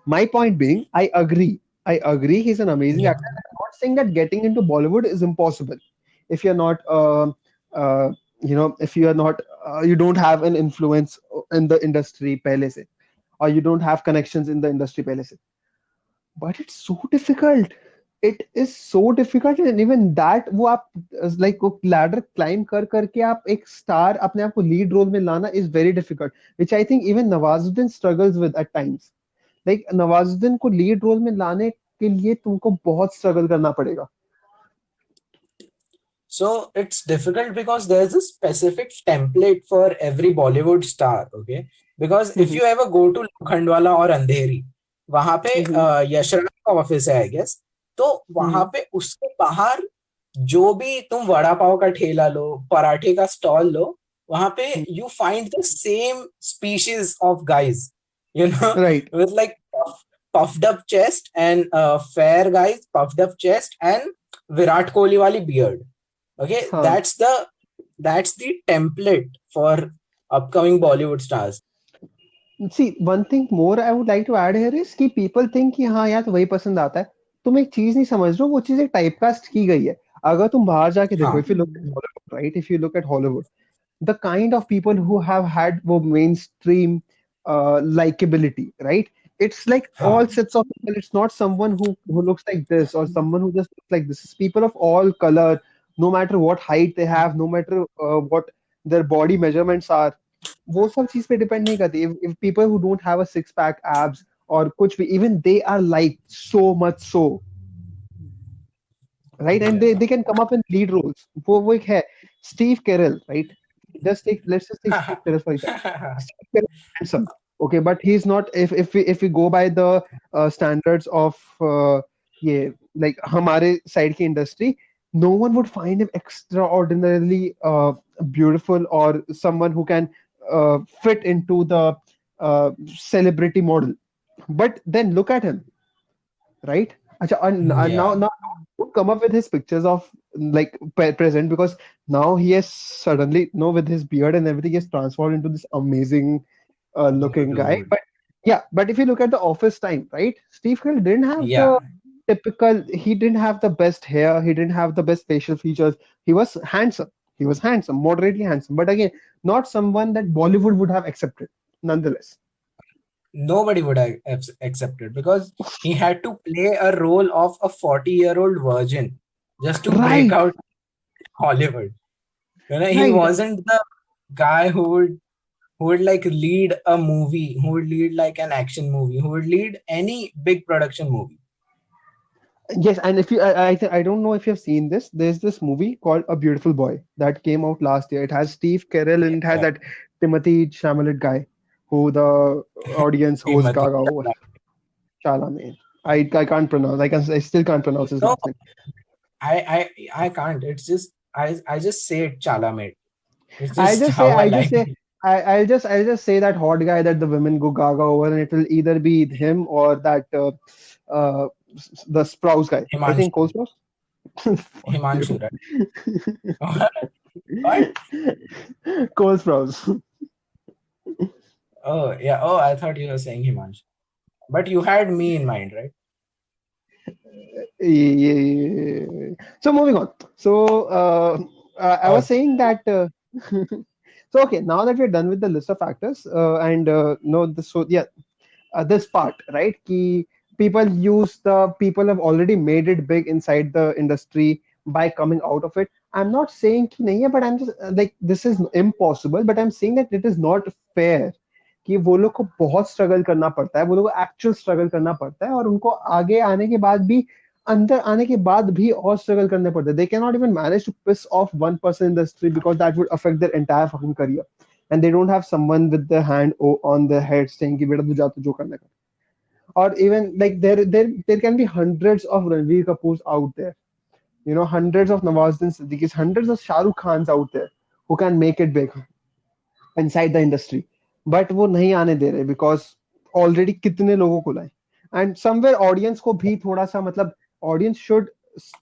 My point being, I agree. I agree. He's an amazing Yeah. actor. I'm not saying that getting into Bollywood is impossible if you're not, if you are not, you don't have an influence in the industry, pehle se, or you don't have connections in the industry, pehle se. But it's so difficult. It is so difficult, and even that, वो आप like वो ladder climb कर करके आप एक star अपने आप को lead role में लाना is very difficult, which I think even Nawazuddin struggles with at times. Like Nawazuddin को लीड रोल में लाने के लिए तुमको बहुत स्ट्रगल करना पड़ेगा. So it's difficult because there's a specific template for every Bollywood star, okay? Because if hmm, you ever go to Lokhandwala or Andheri, वहां पे हम्म, यशराज का ऑफिस है आई गेस. तो वहां हम्म, पे उसके बाहर जो भी तुम वड़ा पाव का ठेला लो, पराठे का स्टॉल लो, वहां पे hmm, you find the same species of guys, you know, right. with like puffed up chest and fair guys, puffed up chest and Virat Kohli wali beard. Okay, हाँ. that's the template for upcoming Bollywood stars. See, one thing more I would like to add here is कि people think कि हाँ यार तो वही पसंद आता है. तुम एक चीज नहीं समझ रहे हो, वो चीज एक टाइपकास्ट की गई है. अगर तुम बाहर जाके देखो, हाँ. if you look at Hollywood, right? If you look at Hollywood, the kind of people who have had वो mainstream likability, right? It's like all हाँ. sets of people. It's not someone who looks like this or someone who just looks like this. It's people of all color, no matter what height they have, no matter what their body measurements are. वो सब चीज पे depend नहीं करती. If people who don't have a six pack abs or कुछ भी, even they are like so much so, right? And Yeah. they can come up in lead roles. वो एक है Steve Carell, right? Let's just take Steve Carell for example. Steve Carell is handsome, okay, but he's not. If we go by the standards of ये like हमारे side की industry, no one would find him extraordinarily beautiful or someone who can fit into the celebrity model. But then look at him, right? Acha, now Yeah. don't come up with his pictures of like present, because now he has suddenly, with his beard and everything, he has transformed into this amazing looking guy. Dude. But yeah, but if you look at the office time, right? Steve Carell didn't have Yeah. the he didn't have the best hair, he didn't have the best facial features. He was handsome. He was handsome, moderately handsome. But again, not someone that Bollywood would have accepted, nonetheless. Nobody would have accepted because he had to play a role of a 40-year-old virgin just to break Right, out Hollywood. You know, he right. wasn't the guy who would like lead a movie, who would lead like an action movie, who would lead any big production movie. Yes, and if you, I don't know if you've seen this. There's this movie called A Beautiful Boy that came out last year. It has Steve Carell and it has Yeah. that Timothy Chalamet guy, who the audience goes Timothy gaga over. Chalamet. I can't pronounce. I still can't pronounce his No, last name. I can't. It's just I just say it Chalamet. It's I just just say, how I I just like say, it. I'll just say that hot guy that the women go gaga over, and it will either be him or that the Sprouse guy. I think Himanshu. Cole Sprouse. Fuck Himanshu, you. right? What? Cole Sprouse. Oh, yeah. Oh, I thought you were saying Himanshu. But you had me in mind, right? Yeah. So moving on. So I was Oh, saying that. So okay, now that we're done with the list of factors, and no, this so yeah, this part, right? Ki people have already made it big inside the industry by coming out of it. I'm not saying कि नहीं है, but I'm just like this is impossible, but I'm saying that it is not fair कि वो लोग को बहुत struggle करना पड़ता है, वो लोग को एक्चुअल स्ट्रगल करना पड़ता है, और उनको आगे आने के बाद भी, अंदर आने के बाद भी और स्ट्रगल करने पड़ते हैं. They cannot even manage to piss off one person in the street because that would affect their entire fucking career. And they don't have someone with their hand on their head saying कि बेटा तू जा, तू जो करना कर. Or even like there can be hundreds of Ranveer Kapoors out there, hundreds of Nawazuddin Siddiquis, hundreds of Shah Rukh Khans out there who can make it big inside the industry. But वो नहीं आने दे रहे because already कितने लोगों को लाए. And somewhere audience को भी थोड़ा सा, मतलब audience should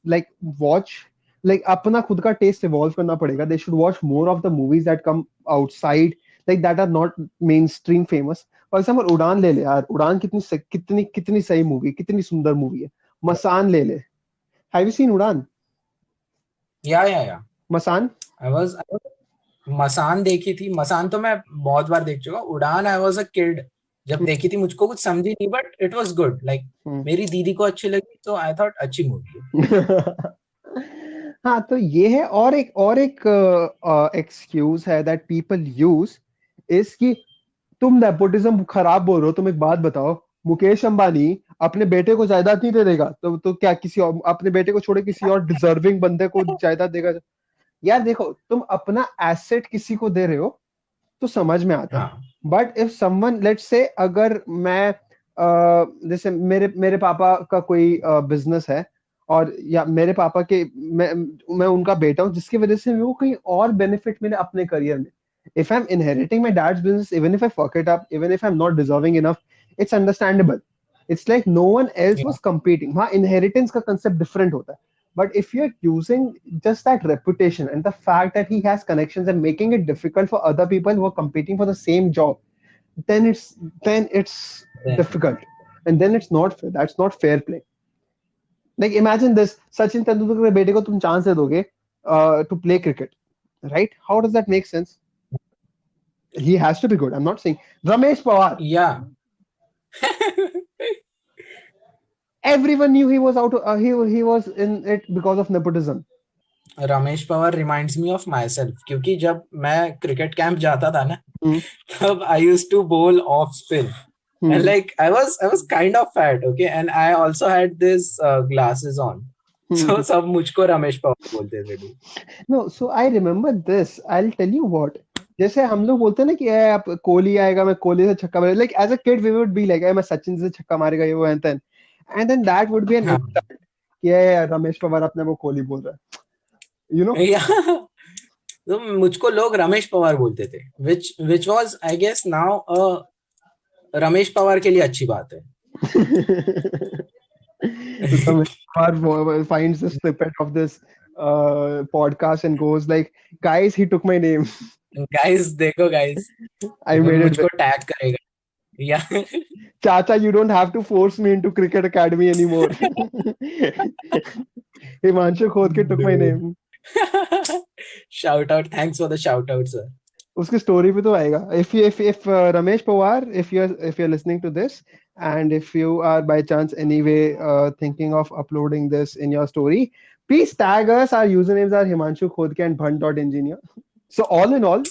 like watch, like अपना खुद का taste evolve करना पड़ेगा. They should watch more of the movies that come outside, like that are not mainstream famous. For example, उड़ान ले ले यार. उड़ान कितनी कितनी सही मूवी, कितनी सुंदर मूवी है. मसान ले ले. Have you seen उड़ान? या मसान? आई वाज मसान देखी थी. मसान तो मैं बहुत बार देख चुका. उड़ान आई वाज अ किड जब देखी थी. मुझको कुछ समझी नहीं, but it was good. Like मेरी दीदी को अच्छी लगी, तो आई थॉट अच्छी मूवी है. हाँ, तो ये है. और एक एक्सक्यूज है दैट पीपल यूज इज कि तुम नेपोटिज्म खराब बोल रहे हो. तुम एक बात बताओ, मुकेश अंबानी अपने बेटे को जायदाद नहीं दे देगा, तो क्या किसी और अपने बेटे को छोड़े किसी और डिजर्विंग बंदे को जायदाद देगा? यार देखो, तुम अपना एसेट किसी को दे रहे हो तो समझ में आता है. But if someone, let's say, अगर मैं जैसे मेरे पापा का कोई बिजनेस है, और या मेरे पापा के, मैं उनका बेटा हूँ, जिसकी वजह से वो कहीं और बेनिफिट मिले अपने करियर में. If I'm inheriting my dad's business, even if I fuck it up, even if I'm not deserving enough, it's understandable. It's like no one else was competing. हाँ, inheritance का concept different होता है. But if you're using just that reputation and the fact that he has connections and making it difficult for other people who are competing for the same job, then it's difficult, and then it's not fair. That's not fair play. Like imagine this: Sachin Tendulkar के बेटे को तुम chance दे दोगे to play cricket, right? How does that make sense? He has to be good. I'm not saying Ramesh Pawar. Yeah. Everyone knew he was out. He was in it because of nepotism. Ramesh Powar reminds me of myself, क्योंकि जब मैं cricket camp जाता था ना, तब I used to bowl off spin. And like I was kind of fat, okay, and I also had this glasses on. So सब मुझको रमेश पवार बोलते थे. No, so I remember this. I'll tell you what. जैसे हम लोग बोलते हैं ना कि आप कोहली आएगा, मैं कोहली से छक्का मारेगा. Like as a kid we would be like, मैं सचिन से छक्का मारेगा, ये वो and then that would be an insult कि रमेश पवार अपने वो कोहली बोल रहा है. You know? Yeah. तो मुझको लोग रमेश पवार बोलते थे, which was I guess now Ramesh Pawar के लिए अच्छी बात है. Ramesh Pawar finds the snippet of this podcast and goes like, guys, he took my name. Guys, देखो guys, I made it. मुझको टैग करेगा. Yeah. Chacha, you don't have to force me into cricket academy anymore. Himanshu Khodke took my name. Shout out, thanks for the shout out, sir. उसकी story पे तो आएगा. If Ramesh Pawar, if you're listening to this, and if you are by chance anyway thinking of uploading this in your story, please tag us. Our usernames are Himanshu Khodke and Bhunt.engineer. So all in all,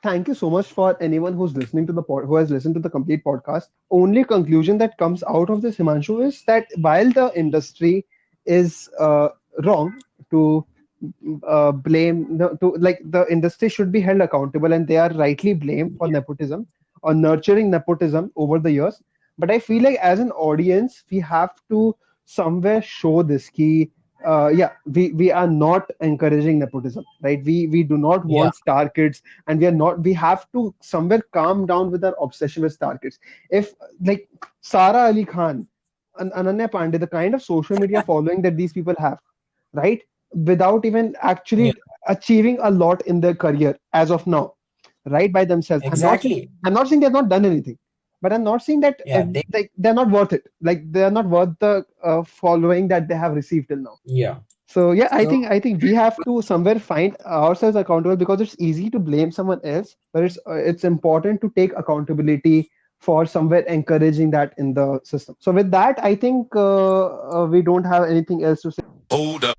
thank you so much for anyone who's listening to who has listened to the complete podcast. Only conclusion that comes out of this, Himanshu, is that while the industry is wrong to blame, the industry should be held accountable, and they are rightly blamed for nepotism or nurturing nepotism over the years. But I feel like as an audience, we have to somewhere show this key. We are not encouraging nepotism, right? We do not want star kids, and we have to somewhere calm down with our obsession with star kids. If like Sara Ali Khan and Ananya Pandey, the kind of social media following that these people have, right, without even actually achieving a lot in their career as of now, right, by themselves. Exactly. I'm not saying they've not done anything, but I'm not saying that they're not worth it. Like they're not worth the following that they have received till now. Yeah. So I think we have to somewhere find ourselves accountable, because it's easy to blame someone else, but it's important to take accountability for somewhere encouraging that in the system. So with that, I think we don't have anything else to say. Hold up.